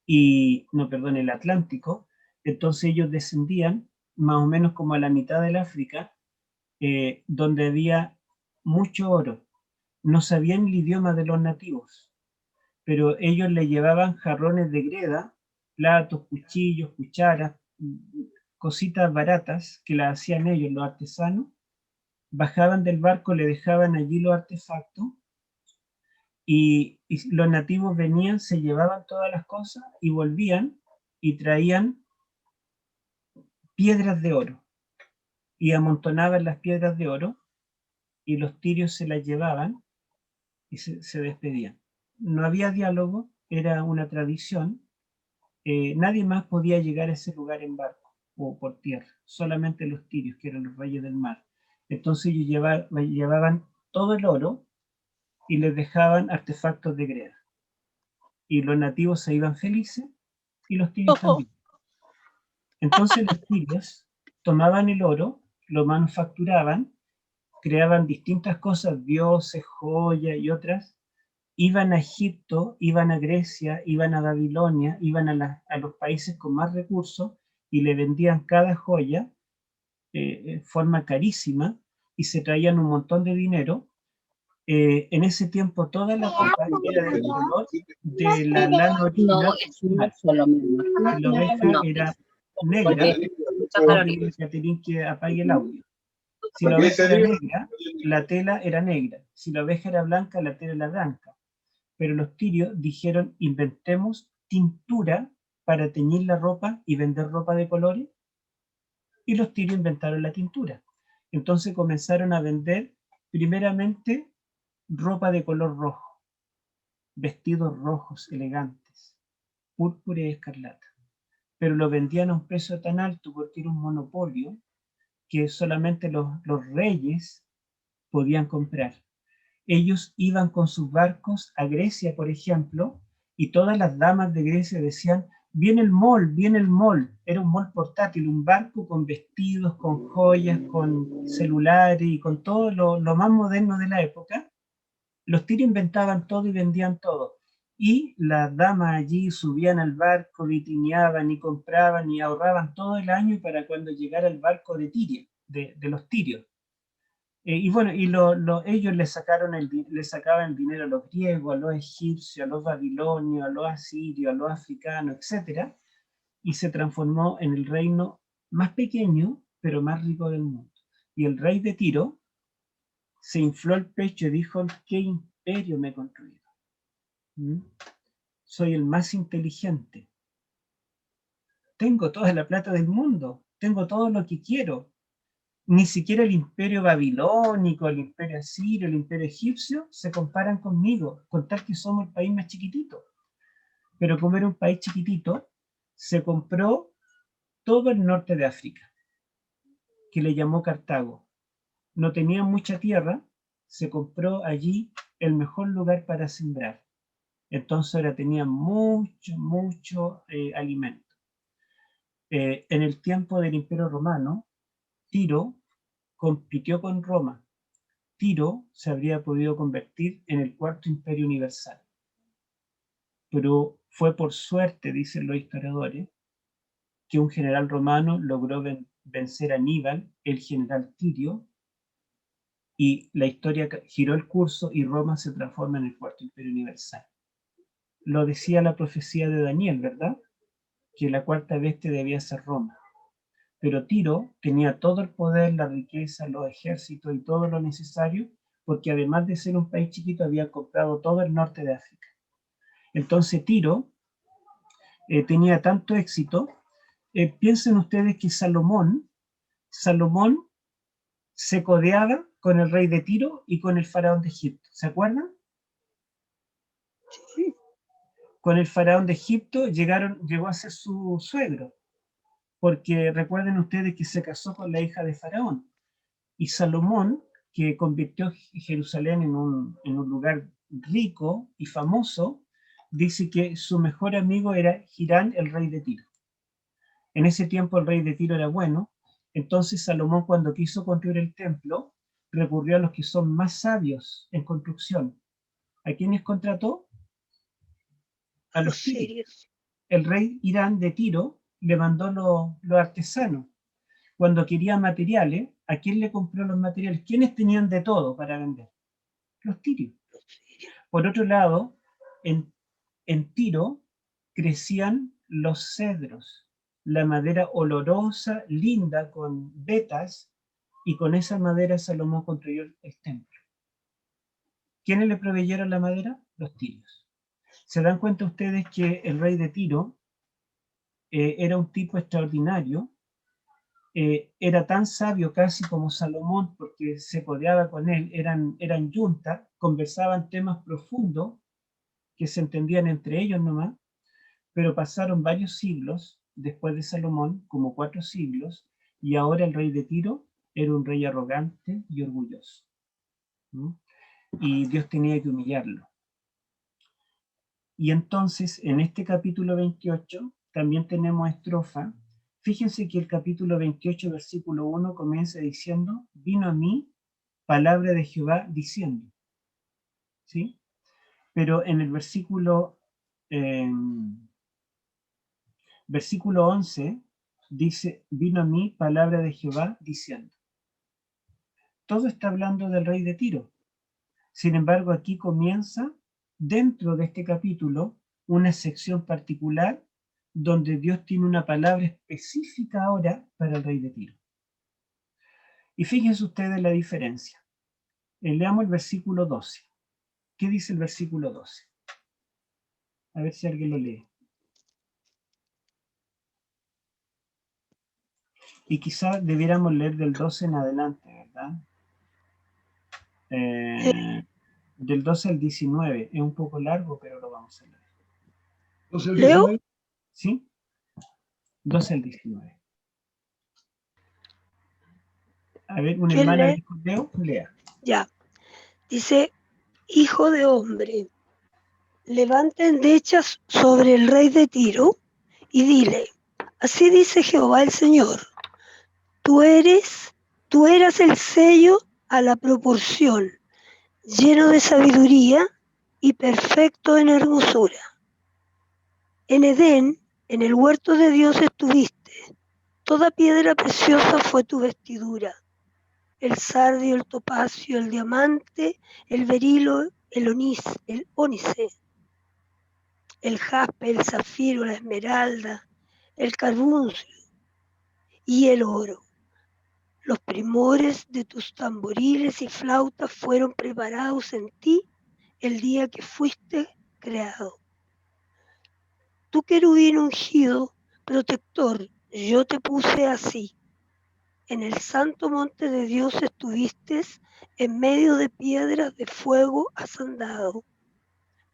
el Atlántico. Entonces ellos descendían más o menos como a la mitad del África, donde había mucho oro. No sabían el idioma de los nativos, pero ellos le llevaban jarrones de greda, platos, cuchillos, cucharas, cositas baratas que las hacían ellos, los artesanos. Bajaban del barco, le dejaban allí los artefactos y los nativos venían, se llevaban todas las cosas y volvían y traían piedras de oro y amontonaban las piedras de oro y los tirios se las llevaban y se despedían. No había diálogo, era una tradición. Nadie más podía llegar a ese lugar en barco o por tierra, solamente los tirios, que eran los reyes del mar. Entonces ellos llevaban todo el oro y les dejaban artefactos de Grea. Y los nativos se iban felices y los tirios también. Entonces los tirios tomaban el oro, lo manufacturaban, creaban distintas cosas, dioses, joyas y otras, iban a Egipto, iban a Grecia, iban a Babilonia, iban a los países con más recursos y le vendían cada joya en forma carísima y se traían un montón de dinero. En ese tiempo toda la ropa era del color de la lana original. La oveja era negra, Catherine, que apague el audio. Si la oveja era negra, la tela era negra. Si la oveja era blanca, la tela era blanca. Pero los tirios dijeron, inventemos tintura para teñir la ropa y vender ropa de colores. Y los tirios inventaron la tintura. Entonces comenzaron a vender primeramente ropa de color rojo, vestidos rojos elegantes, púrpura y escarlata. Pero lo vendían a un precio tan alto porque era un monopolio que solamente los reyes podían comprar. Ellos iban con sus barcos a Grecia, por ejemplo, y todas las damas de Grecia decían, viene el mall, viene el mall. Era un mall portátil, un barco con vestidos, con joyas, con celulares y con todo lo más moderno de la época. Los tirios inventaban todo y vendían todo. Y las damas allí subían al barco, vitrineaban y compraban y ahorraban todo el año para cuando llegara el barco de Tiria, de los tirios. Y bueno, y ellos le sacaban el dinero a los griegos, a los egipcios, a los babilonios, a los asirios, a los africanos, etc. Y se transformó en el reino más pequeño, pero más rico del mundo. Y el rey de Tiro se infló el pecho y dijo, ¿qué imperio me he construido? Soy el más inteligente. Tengo toda la plata del mundo. Tengo todo lo que quiero. Ni siquiera el imperio babilónico, el imperio asirio, el imperio egipcio se comparan conmigo, con tal que somos el país más chiquitito. Pero como era un país chiquitito, se compró todo el norte de África, que le llamó Cartago. No tenía mucha tierra, se compró allí el mejor lugar para sembrar. Entonces ahora tenía mucho alimento. En el tiempo del Imperio Romano, Tiro compitió con Roma. Tiro se habría podido convertir en el cuarto imperio universal. Pero fue por suerte, dicen los historiadores, que un general romano logró vencer a Aníbal, el general Tirio, y la historia giró el curso y Roma se transforma en el cuarto imperio universal. Lo decía la profecía de Daniel, ¿verdad? Que la cuarta bestia debía ser Roma. Pero Tiro tenía todo el poder, la riqueza, los ejércitos y todo lo necesario, porque además de ser un país chiquito, había comprado todo el norte de África. Entonces Tiro tenía tanto éxito. Piensen ustedes que Salomón se codeaba con el rey de Tiro y con el faraón de Egipto. ¿Se acuerdan? Sí. Con el faraón de Egipto llegó a ser su suegro, porque recuerden ustedes que se casó con la hija de Faraón. Y Salomón, que convirtió Jerusalén en un lugar rico y famoso, dice que su mejor amigo era Hirán, el rey de Tiro. En ese tiempo el rey de Tiro era bueno, entonces Salomón, cuando quiso construir el templo, recurrió a los que son más sabios en construcción. ¿A quiénes contrató? A los sirios. El rey Hirán de Tiro le mandó los artesanos. Cuando quería materiales, ¿a quién le compró los materiales? ¿Quiénes tenían de todo para vender? Los tirios. Por otro lado, en Tiro crecían los cedros, la madera olorosa, linda, con vetas, y con esa madera Salomón construyó el templo. ¿Quiénes le proveyeron la madera? Los tirios. ¿Se dan cuenta ustedes que el rey de Tiro era un tipo extraordinario? Era tan sabio casi como Salomón, porque se codeaba con él, eran yunta, conversaban temas profundos que se entendían entre ellos nomás, pero pasaron varios siglos después de Salomón, como 4 siglos, y ahora el rey de Tiro era un rey arrogante y orgulloso. ¿Mm? Y Dios tenía que humillarlo. Y entonces, en este capítulo 28, también tenemos estrofa. Fíjense que el capítulo 28, versículo 1, comienza diciendo, vino a mí palabra de Jehová diciendo. ¿Sí? Pero en el versículo 11, dice, vino a mí palabra de Jehová diciendo. Todo está hablando del rey de Tiro. Sin embargo, aquí comienza, dentro de este capítulo, una sección particular donde Dios tiene una palabra específica ahora para el rey de Tiro. Y fíjense ustedes la diferencia. Leamos el versículo 12. ¿Qué dice el versículo 12? A ver si alguien lo lee. Y quizá debiéramos leer del 12 en adelante, ¿verdad? Del 12 al 19. Es un poco largo, pero lo vamos a leer. ¿12 al ¿Leo? 19? ¿Sí? 12 al 19. A ver, una ¿Quién hermana lee? dijo, Leo, lea. Ya. Dice, hijo de hombre, levanta endechas sobre el rey de Tiro y dile, así dice Jehová el Señor, tú eras el sello a la proporción, lleno de sabiduría y perfecto en hermosura. En Edén, en el huerto de Dios estuviste, toda piedra preciosa fue tu vestidura, el sardio, el topacio, el diamante, el berilo, el ónice, el jaspe, el zafiro, la esmeralda, el carbuncio y el oro. Los primores de tus tamboriles y flautas fueron preparados en ti el día que fuiste creado. Tú, querubín ungido, protector, yo te puse así. En el santo monte de Dios estuviste en medio de piedras de fuego has andado.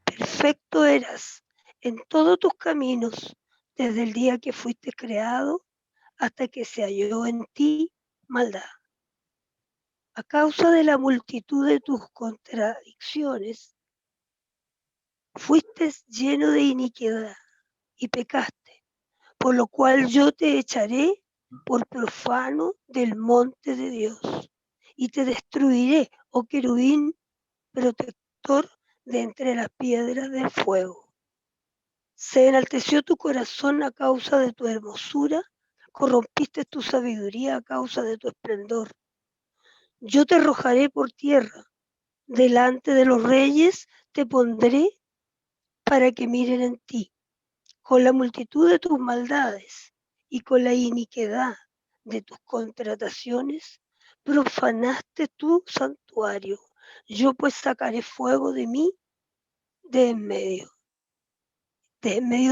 Perfecto eras en todos tus caminos, desde el día que fuiste creado hasta que se halló en ti maldad. A causa de la multitud de tus contradicciones, fuiste lleno de iniquidad y pecaste, por lo cual yo te echaré por profano del monte de Dios y te destruiré, oh querubín protector de entre las piedras del fuego. Se enalteció tu corazón a causa de tu hermosura, corrompiste tu sabiduría a causa de tu esplendor. Yo te arrojaré por tierra, delante de los reyes te pondré para que miren en ti. Con la multitud de tus maldades y con la iniquidad de tus contrataciones, profanaste tu santuario. Yo pues sacaré fuego de mí de en medio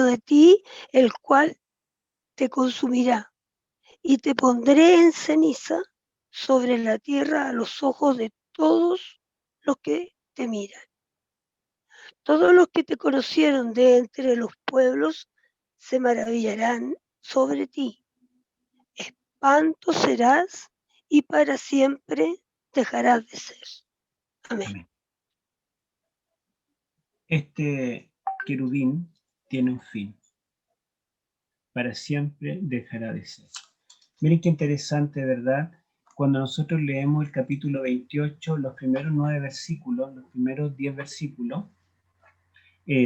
de ti, el cual te consumirá, y te pondré en ceniza sobre la tierra a los ojos de todos los que te miran. Todos los que te conocieron de entre los pueblos se maravillarán sobre ti. Espanto serás y para siempre dejarás de ser. Amén. Amén. Este querubín tiene un fin. Para siempre dejará de ser. Miren qué interesante, ¿verdad? Cuando nosotros leemos el capítulo 28, los primeros 9 versículos, los primeros 10 versículos,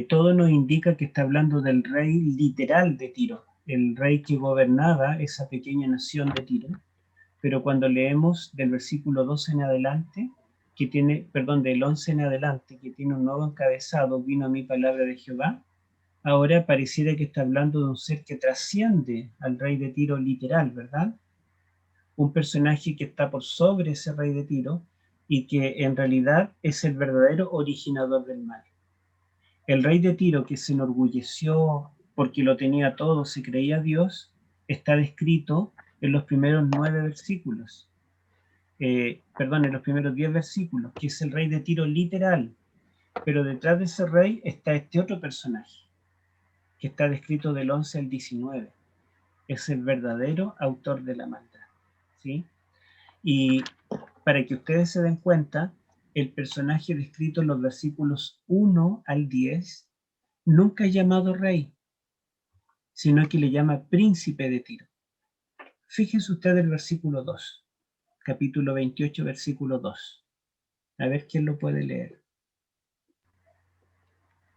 todo nos indica que está hablando del rey literal de Tiro, el rey que gobernaba esa pequeña nación de Tiro. Pero cuando leemos del versículo 12 en adelante, del 11 en adelante, que tiene un nuevo encabezado, vino a mí palabra de Jehová, ahora pareciera que está hablando de un ser que trasciende al rey de Tiro literal, ¿verdad? Un personaje que está por sobre ese rey de Tiro y que en realidad es el verdadero originador del mal. El rey de Tiro, que se enorgulleció porque lo tenía todo, se creía Dios, está descrito en los primeros 9 versículos. En los primeros 10 versículos, que es el rey de Tiro literal. Pero detrás de ese rey está este otro personaje, que está descrito del 11 al 19. Es el verdadero autor de la maldad, ¿sí? Y para que ustedes se den cuenta, el personaje descrito en los versículos 1 al 10 nunca es llamado rey, sino que le llama príncipe de Tiro. Fíjense ustedes el versículo 2, capítulo 28, versículo 2. A ver quién lo puede leer.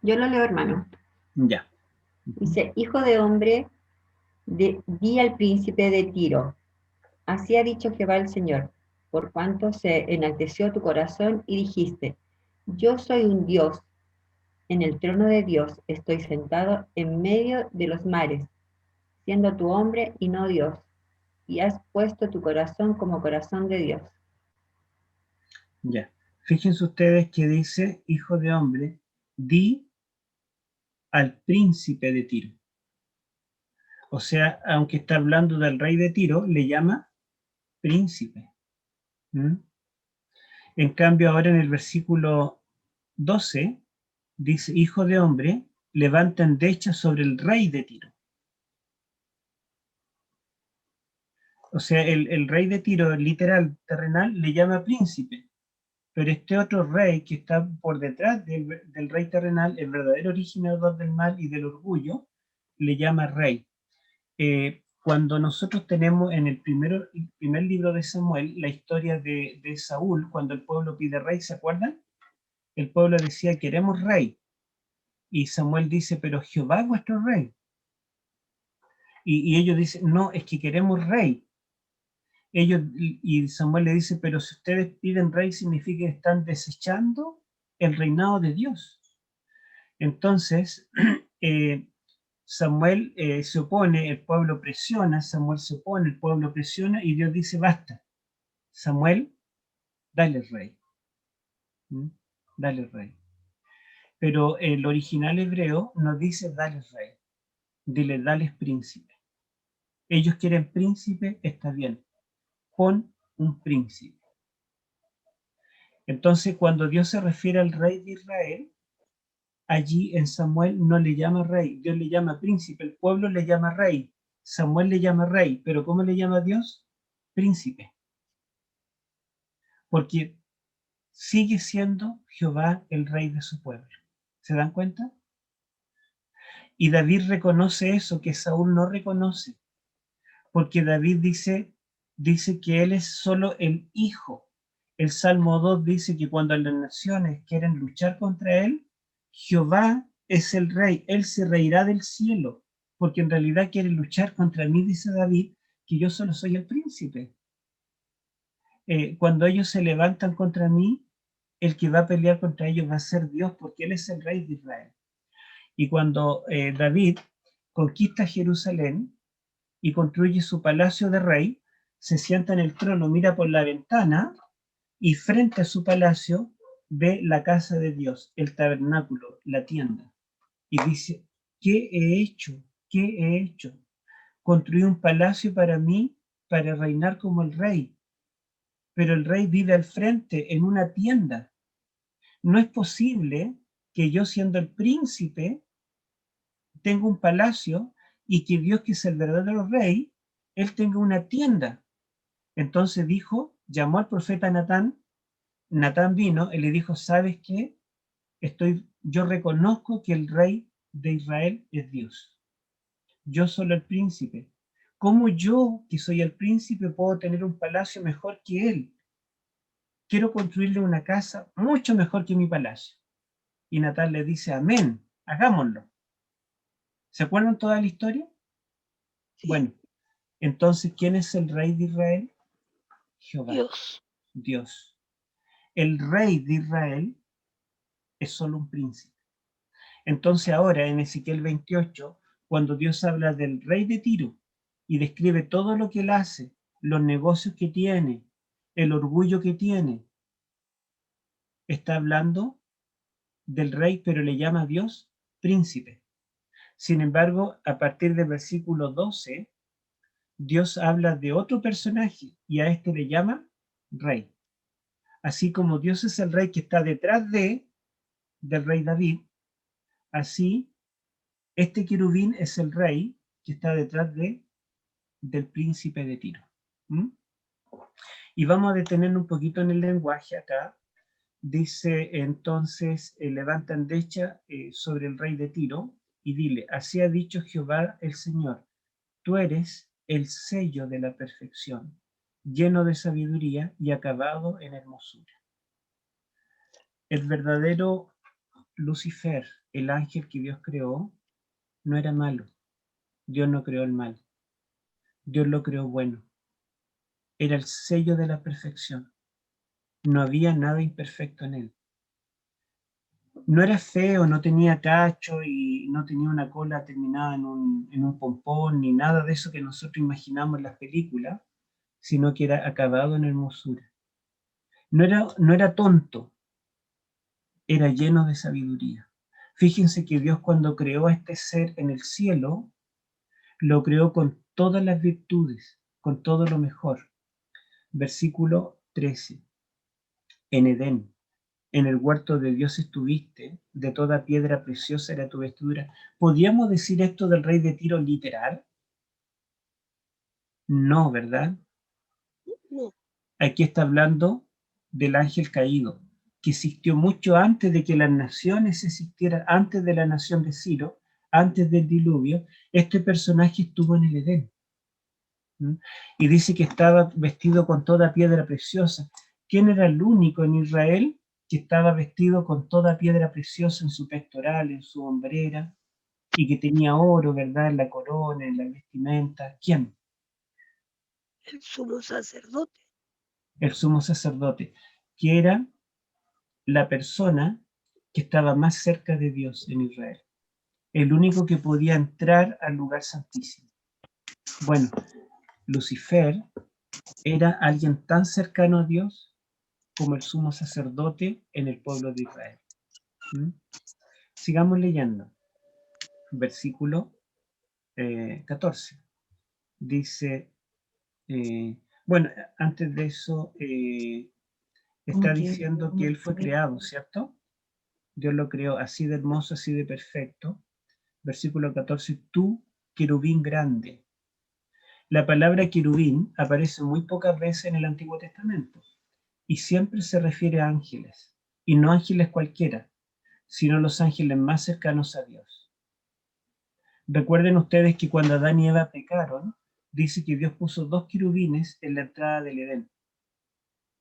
Yo lo leo, hermano. Ya. Dice, hijo de hombre, di al príncipe de Tiro, así ha dicho Jehová el Señor, por cuanto se enalteció tu corazón y dijiste, yo soy un Dios, en el trono de Dios estoy sentado en medio de los mares, siendo tu hombre y no Dios, y has puesto tu corazón como corazón de Dios. Ya. Fíjense ustedes que dice, hijo de hombre, di al príncipe de Tiro. O sea, aunque está hablando del rey de Tiro, le llama príncipe. ¿Mm? En cambio, ahora en el versículo 12, dice, hijo de hombre, levanta endecha sobre el rey de Tiro. O sea, el rey de Tiro, literal, terrenal, le llama príncipe. Pero este otro rey que está por detrás del rey terrenal, el verdadero originador del mal y del orgullo, le llama rey. Cuando nosotros tenemos en el primer libro de Samuel la historia de Saúl, cuando el pueblo pide rey, ¿se acuerdan? El pueblo decía, queremos rey. Y Samuel dice, pero Jehová es vuestro rey. Y ellos dicen, no, es que queremos rey. Y Samuel le dice, pero si ustedes piden rey, significa que están desechando el reinado de Dios. Entonces, Samuel se opone, el pueblo presiona, Samuel se opone, el pueblo presiona, y Dios dice, basta, Samuel, dale rey. ¿Mm? Dale rey. Pero el original hebreo no dice dale rey, dile dale príncipe. Ellos quieren príncipe, está bien, pon un príncipe. Entonces, cuando Dios se refiere al rey de Israel, allí en Samuel no le llama rey, Dios le llama príncipe, el pueblo le llama rey, Samuel le llama rey, pero ¿cómo le llama Dios? Príncipe. Porque sigue siendo Jehová el rey de su pueblo. ¿Se dan cuenta? Y David reconoce eso que Saúl no reconoce, porque David dice que él es solo el hijo. El Salmo 2 dice que cuando las naciones quieren luchar contra él, Jehová es el rey, él se reirá del cielo, porque en realidad quieren luchar contra mí, dice David, que yo solo soy el príncipe. Cuando ellos se levantan contra mí, el que va a pelear contra ellos va a ser Dios, porque él es el rey de Israel. Y cuando David conquista Jerusalén y construye su palacio de rey, se sienta en el trono, mira por la ventana y frente a su palacio ve la casa de Dios, el tabernáculo, la tienda. Y dice, ¿qué he hecho? ¿Qué he hecho? Construí un palacio para mí, para reinar como el rey. Pero el rey vive al frente, en una tienda. No es posible que yo, siendo el príncipe, tenga un palacio y que Dios, que es el verdadero rey, él tenga una tienda. Entonces dijo, llamó al profeta Natán, Natán vino y le dijo, ¿sabes qué? Yo reconozco que el rey de Israel es Dios. Yo soy el príncipe. ¿Cómo yo, que soy el príncipe, puedo tener un palacio mejor que él? Quiero construirle una casa mucho mejor que mi palacio. Y Natán le dice, amén, hagámoslo. ¿Se acuerdan toda la historia? Sí. Bueno, entonces, ¿quién es el rey de Israel? Jehová. Dios. El rey de Israel es solo un príncipe. Entonces ahora en Ezequiel 28, cuando Dios habla del rey de Tiro y describe todo lo que él hace, los negocios que tiene, el orgullo que tiene, está hablando del rey, pero le llama a Dios príncipe. Sin embargo, a partir del versículo 12, Dios habla de otro personaje y a este le llama rey. Así como Dios es el rey que está detrás del rey David, así este querubín es el rey que está detrás del príncipe de Tiro. ¿Mm? Y vamos a detenernos un poquito en el lenguaje acá. Dice entonces, levanta endecha sobre el rey de Tiro y dile, así ha dicho Jehová el Señor, tú eres el sello de la perfección, lleno de sabiduría y acabado en hermosura. El verdadero Lucifer, el ángel que Dios creó, no era malo. Dios no creó el mal. Dios lo creó bueno. Era el sello de la perfección. No había nada imperfecto en él. No era feo, no tenía cacho y no tenía una cola terminada en un pompón, ni nada de eso que nosotros imaginamos en las películas, sino que era acabado en hermosura. No era tonto, era lleno de sabiduría. Fíjense que Dios, cuando creó a este ser en el cielo, lo creó con todas las virtudes, con todo lo mejor. Versículo 13. En Edén, en el huerto de Dios estuviste, de toda piedra preciosa era tu vestidura. ¿Podríamos decir esto del rey de Tiro literal? No, ¿verdad? No, Aquí está hablando del ángel caído, que existió mucho antes de que las naciones existieran, antes de la nación de Ciro, antes del diluvio. Este personaje estuvo en el Edén. Y dice que estaba vestido con toda piedra preciosa. ¿Quién era el único en Israel que estaba vestido con toda piedra preciosa en su pectoral, en su hombrera, y que tenía oro, ¿verdad?, en la corona, en la vestimenta? ¿Quién? el sumo sacerdote. El sumo sacerdote, que era la persona que estaba más cerca de Dios en Israel, el único que podía entrar al lugar santísimo. Bueno, Lucifer era alguien tan cercano a Dios como el sumo sacerdote en el pueblo de Israel. Sigamos leyendo. Versículo 14. Dice, bueno, antes de eso, está diciendo que él fue creado, ¿cierto? Dios lo creó así de hermoso, así de perfecto. Versículo 14, tú, querubín grande. La palabra querubín aparece muy pocas veces en el Antiguo Testamento y siempre se refiere a ángeles, y no ángeles cualquiera, sino los ángeles más cercanos a Dios. Recuerden ustedes que cuando Adán y Eva pecaron, dice que Dios puso 2 querubines en la entrada del Edén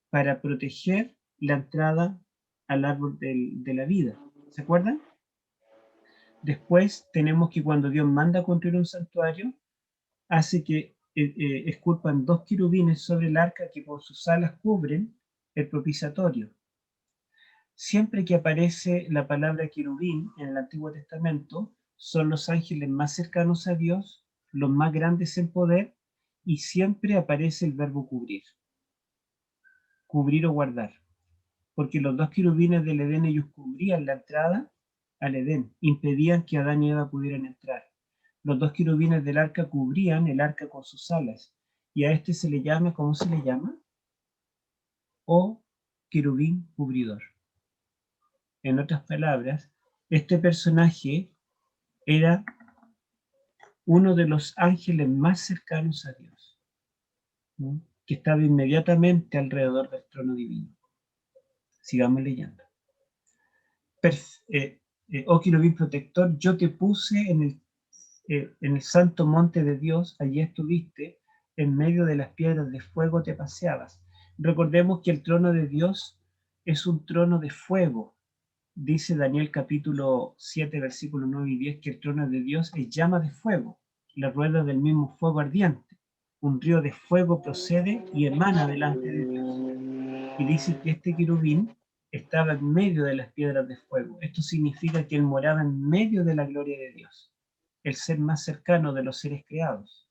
para proteger la entrada al árbol de la vida. ¿Se acuerdan? Después tenemos que cuando Dios manda construir un santuario, hace que esculpan 2 querubines sobre el arca que por sus alas cubren el propiciatorio. Siempre que aparece la palabra querubín en el Antiguo Testamento, son los ángeles más cercanos a Dios, los más grandes en poder, y siempre aparece el verbo cubrir. Cubrir o guardar. Porque los 2 querubines del Edén, ellos cubrían la entrada al Edén, impedían que Adán y Eva pudieran entrar. Los 2 querubines del arca cubrían el arca con sus alas, y a este se le llama, ¿cómo se le llama? O querubín cubridor. En otras palabras, este personaje era uno de los ángeles más cercanos a Dios, ¿no?, que estaba inmediatamente alrededor del trono divino. Sigamos leyendo. Oh querubín protector, yo te puse en el santo monte de Dios, allí estuviste, en medio de las piedras de fuego te paseabas. Recordemos que el trono de Dios es un trono de fuego. Dice Daniel capítulo 7, versículos 9 y 10, que el trono de Dios es llama de fuego, la rueda del mismo fuego ardiente. Un río de fuego procede y emana delante de Dios. Y dice que este querubín estaba en medio de las piedras de fuego. Esto significa que él moraba en medio de la gloria de Dios, el ser más cercano de los seres creados.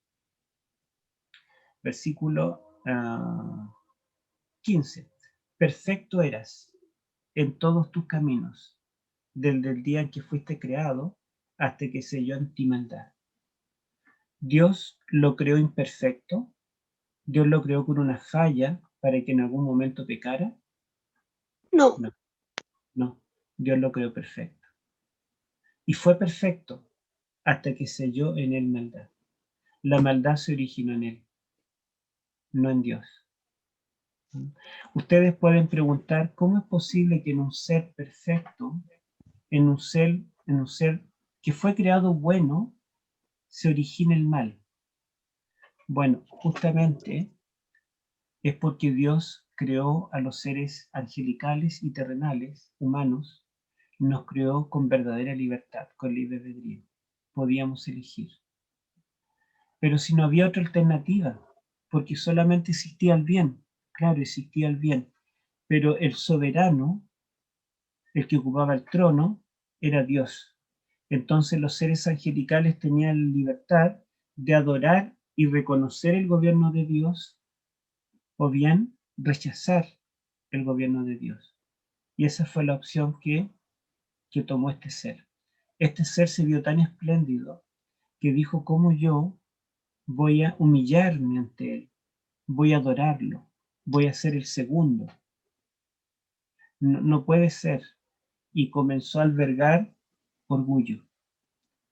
Versículo 15. Perfecto eras en todos tus caminos, desde el día en que fuiste creado hasta que se halló en ti maldad. Dios lo creó imperfecto. Dios lo creó con una falla para que en algún momento pecara. No, No, Dios lo creó perfecto. Y fue perfecto hasta que se halló en él maldad. La maldad se originó en él, no en Dios. Ustedes pueden preguntar, ¿cómo es posible que en un ser perfecto, en un ser que fue creado bueno, se origine el mal? Bueno, justamente es porque Dios creó a los seres angelicales y terrenales, humanos, nos creó con verdadera libertad, con libre albedrío. Podíamos elegir. Pero si no había otra alternativa, porque solamente existía el bien, claro, existía el bien, pero el soberano, el que ocupaba el trono, era Dios. Entonces los seres angelicales tenían libertad de adorar y reconocer el gobierno de Dios o bien rechazar el gobierno de Dios. Y esa fue la opción que tomó este ser. Este ser se vio tan espléndido que dijo, ¿cómo yo voy a humillarme ante él? Voy a adorarlo, voy a ser el segundo. No puede ser. Y comenzó a albergar orgullo.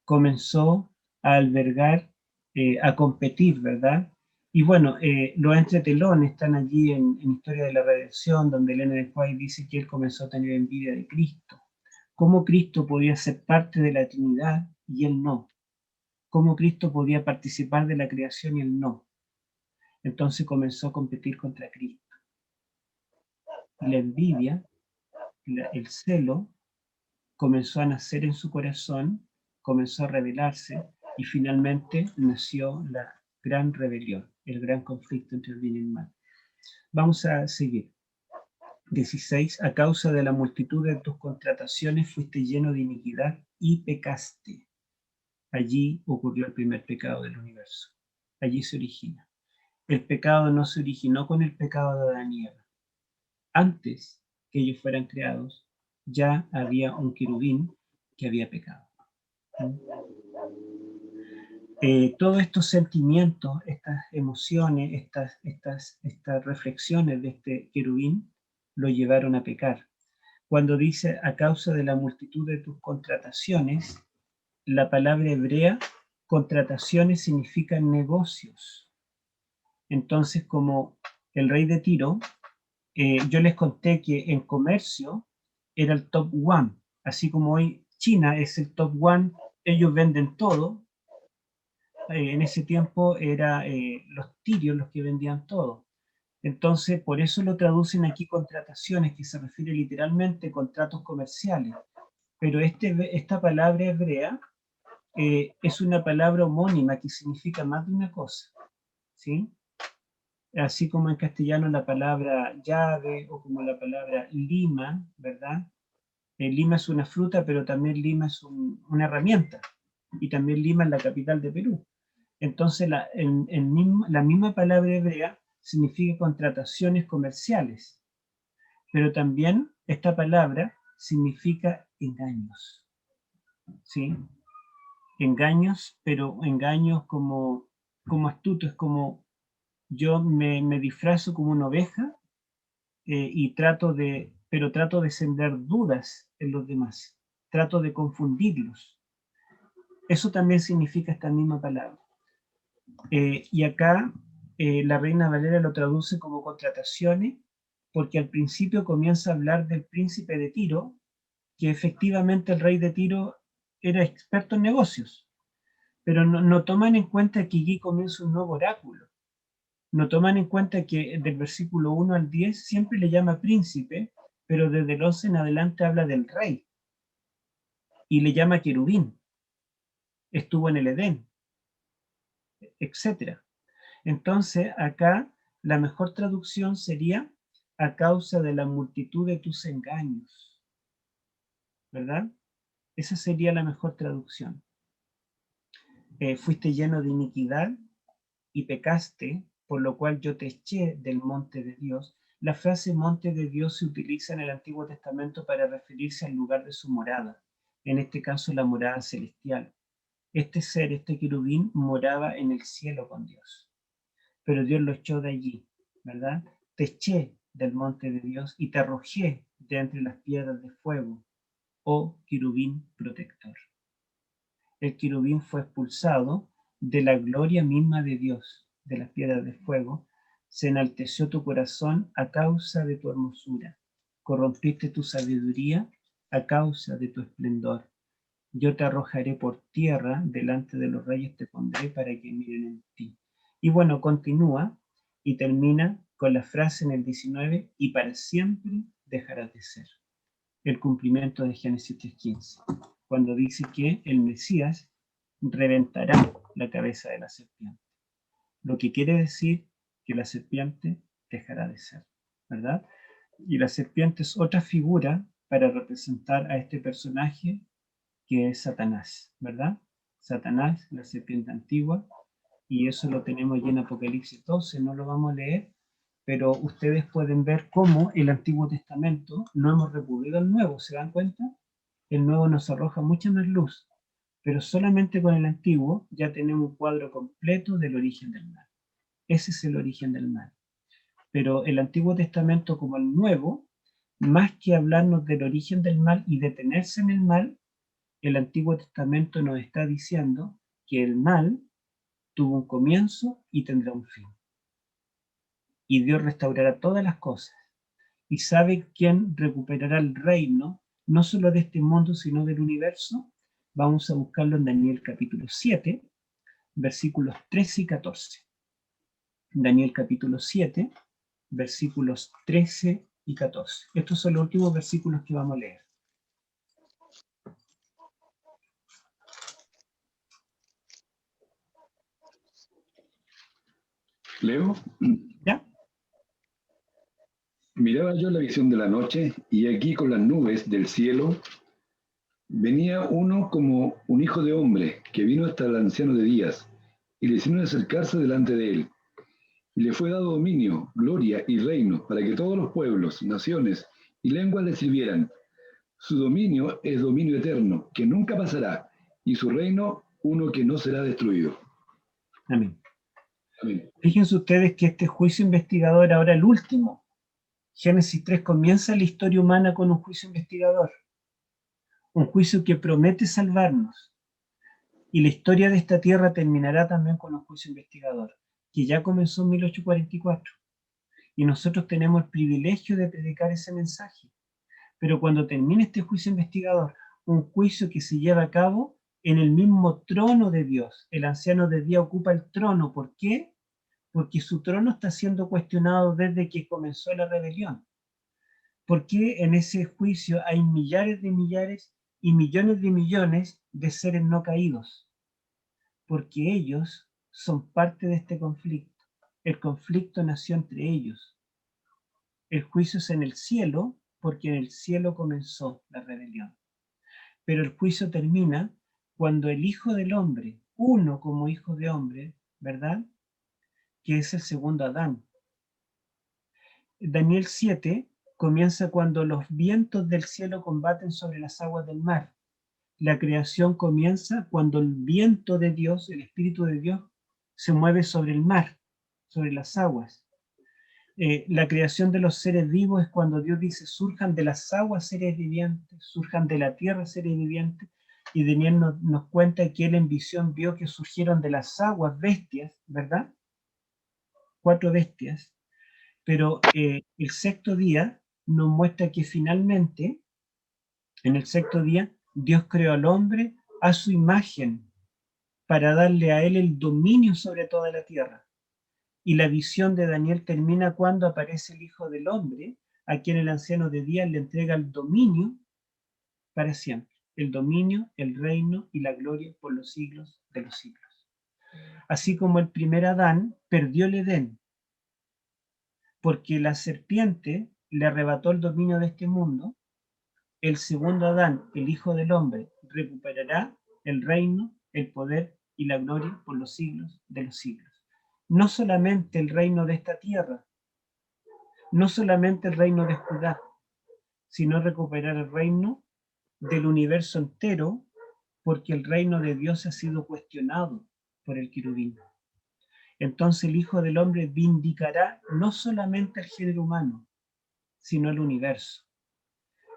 Comenzó a albergar, a competir, ¿verdad? Y bueno, los entretelones están allí en Historia de la Redención, donde Elena de White dice que él comenzó a tener envidia de Cristo. ¿Cómo Cristo podía ser parte de la Trinidad y él no? ¿Cómo Cristo podía participar de la creación y él no? Entonces comenzó a competir contra Cristo. La envidia, el celo, comenzó a nacer en su corazón, comenzó a rebelarse y finalmente nació la gran rebelión, el gran conflicto entre el bien y el mal. Vamos a seguir. 16. A causa de la multitud de tus contrataciones fuiste lleno de iniquidad y pecaste. Allí ocurrió el primer pecado del universo. Allí se origina. El pecado no se originó con el pecado de Adán y Eva. Antes que ellos fueran creados, ya había un querubín que había pecado. Todos estos sentimientos, estas emociones, estas reflexiones de este querubín lo llevaron a pecar. Cuando dice a causa de la multitud de tus contrataciones, la palabra hebrea contrataciones significa negocios. Entonces, como el rey de Tiro, yo les conté que en comercio era el top one, así como hoy China es el top one, ellos venden todo. En ese tiempo era los tirios los que vendían todo. Entonces, por eso lo traducen aquí contrataciones, que se refiere literalmente a contratos comerciales. Pero esta palabra hebrea es una palabra homónima que significa más de una cosa, ¿sí? Así como en castellano la palabra llave o como la palabra lima, ¿verdad? Lima es una fruta, pero también Lima es una herramienta. Y también Lima es la capital de Perú. Entonces, la misma palabra hebrea significa contrataciones comerciales, pero también esta palabra significa engaños, ¿sí? Engaños, pero engaños como astutos, como yo me disfrazo como una oveja y trato de sembrar dudas en los demás, trato de confundirlos. Eso también significa esta misma palabra. Y acá la Reina Valera lo traduce como contrataciones, porque al principio comienza a hablar del príncipe de Tiro, que efectivamente el rey de Tiro era experto en negocios, pero no toman en cuenta que aquí comienza un nuevo oráculo. No toman en cuenta que del versículo 1 al 10 siempre le llama príncipe, pero desde el 11 en adelante habla del rey, y le llama querubín. Estuvo en el Edén, etc. Entonces, acá la mejor traducción sería a causa de la multitud de tus engaños, ¿verdad? Esa sería la mejor traducción. Fuiste lleno de iniquidad y pecaste, por lo cual yo te eché del monte de Dios. La frase monte de Dios se utiliza en el Antiguo Testamento para referirse al lugar de su morada, en este caso la morada celestial. Este ser, este querubín, moraba en el cielo con Dios, pero Dios lo echó de allí, ¿verdad? Te eché del monte de Dios y te arrojé de entre las piedras de fuego, oh querubín protector. El querubín fue expulsado de la gloria misma de Dios, de las piedras de fuego, Se enalteció tu corazón a causa de tu hermosura. Corrompiste tu sabiduría a causa de tu esplendor. Yo te arrojaré por tierra, delante de los reyes te pondré para que miren en ti. Y bueno, continúa y termina con la frase en el 19, y para siempre dejarás de ser. El cumplimiento de Génesis 3:15, cuando dice que el Mesías reventará la cabeza de la serpiente. Lo que quiere decir que la serpiente dejará de ser, ¿verdad? Y la serpiente es otra figura para representar a este personaje que es Satanás, ¿verdad? Satanás, la serpiente antigua, y eso lo tenemos ya en Apocalipsis 12, no lo vamos a leer, pero ustedes pueden ver cómo el Antiguo Testamento no hemos recurrido al Nuevo, ¿se dan cuenta? El Nuevo nos arroja mucha más luz, pero solamente con el Antiguo ya tenemos un cuadro completo del origen del mal. Ese es el origen del mal. Pero el Antiguo Testamento como el Nuevo, más que hablarnos del origen del mal y detenerse en el mal, el Antiguo Testamento nos está diciendo que el mal tuvo un comienzo y tendrá un fin. Y Dios restaurará todas las cosas. ¿Y sabe quién recuperará el reino, no solo de este mundo, sino del universo? Vamos a buscarlo en Daniel capítulo 7, versículos 13 y 14. Daniel capítulo 7, versículos 13 y 14. Estos son los últimos versículos que vamos a leer. ¿Leo? ¿Ya? Miraba yo la visión de la noche, y aquí con las nubes del cielo venía uno como un hijo de hombre, que vino hasta el anciano de días, y le hicieron acercarse delante de él. Y le fue dado dominio, gloria y reino, para que todos los pueblos, naciones y lenguas le sirvieran. Su dominio es dominio eterno, que nunca pasará, y su reino uno que no será destruido. Amén. Amén. Fíjense ustedes que este juicio investigador, ahora el último, Génesis 3 comienza la historia humana con un juicio investigador, un juicio que promete salvarnos. Y la historia de esta tierra terminará también con un juicio investigador, que ya comenzó en 1844. Y nosotros tenemos el privilegio de predicar ese mensaje. Pero cuando termine este juicio investigador, un juicio que se lleva a cabo en el mismo trono de Dios. El anciano de día ocupa el trono. ¿Por qué? Porque su trono está siendo cuestionado desde que comenzó la rebelión. ¿Por qué en ese juicio hay millares de millares y millones de millones de seres no caídos? Porque ellos son parte de este conflicto. El conflicto nació entre ellos. El juicio es en el cielo, porque en el cielo comenzó la rebelión. Pero el juicio termina cuando el Hijo del Hombre, uno como Hijo de Hombre, ¿verdad?, que es el segundo Adán. Daniel 7 comienza cuando los vientos del cielo combaten sobre las aguas del mar. La creación comienza cuando el viento de Dios, el Espíritu de Dios, se mueve sobre el mar, sobre las aguas. La creación de los seres vivos es cuando Dios dice, surjan de las aguas seres vivientes, surjan de la tierra seres vivientes, y Daniel nos cuenta que él en visión vio que surgieron de las aguas bestias, ¿verdad? 4 bestias, pero el sexto día nos muestra que finalmente, en el sexto día, Dios creó al hombre a su imagen para darle a él el dominio sobre toda la tierra. Y la visión de Daniel termina cuando aparece el Hijo del Hombre, a quien el anciano de días le entrega el dominio para siempre. El dominio, el reino y la gloria por los siglos de los siglos. Así como el primer Adán perdió el Edén, porque la serpiente le arrebató el dominio de este mundo, el segundo Adán, el Hijo del Hombre, recuperará el reino, el poder y la gloria por los siglos de los siglos. No solamente el reino de esta tierra, no solamente el reino de Judá, sino recuperar el reino del universo entero, porque el reino de Dios ha sido cuestionado por el querubín. Entonces el Hijo del Hombre vindicará no solamente al género humano, sino al universo.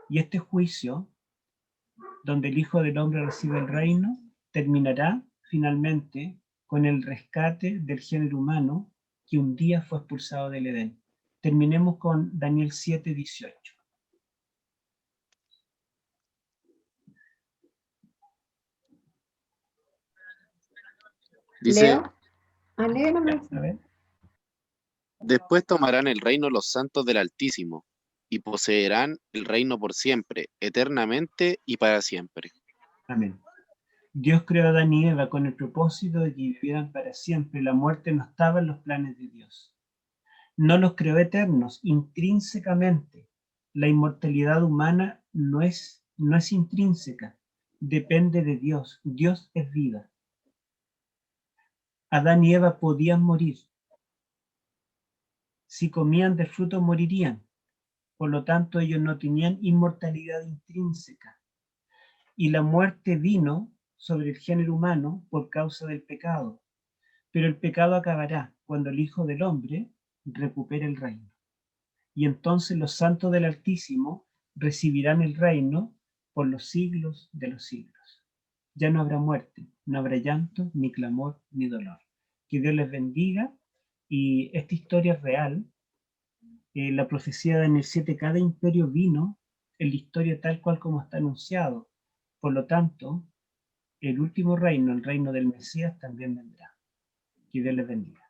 Y este juicio, donde el Hijo del Hombre recibe el reino, terminará finalmente con el rescate del género humano, que un día fue expulsado del Edén. Terminemos con Daniel 7:18. Dice, Leo. Lee nomás. A ver. después tomarán el reino los santos del Altísimo, y poseerán el reino por siempre, eternamente y para siempre. Amén. Dios creó a Adán y Eva con el propósito de que vivieran para siempre. La muerte no estaba en los planes de Dios. No los creó eternos, intrínsecamente. La inmortalidad humana no es intrínseca, depende de Dios. Dios es vida. Adán y Eva podían morir. Si comían del fruto morirían. Por lo tanto, ellos no tenían inmortalidad intrínseca. Y la muerte vino sobre el género humano por causa del pecado. Pero el pecado acabará cuando el Hijo del Hombre recupere el reino. Y entonces los santos del Altísimo recibirán el reino por los siglos de los siglos. Ya no habrá muerte, no habrá llanto, ni clamor, ni dolor. Que Dios les bendiga. Y esta historia es real. La profecía de Daniel 7, cada imperio vino en la historia tal cual como está anunciado. Por lo tanto, el último reino, el reino del Mesías, también vendrá. Que Dios les bendiga.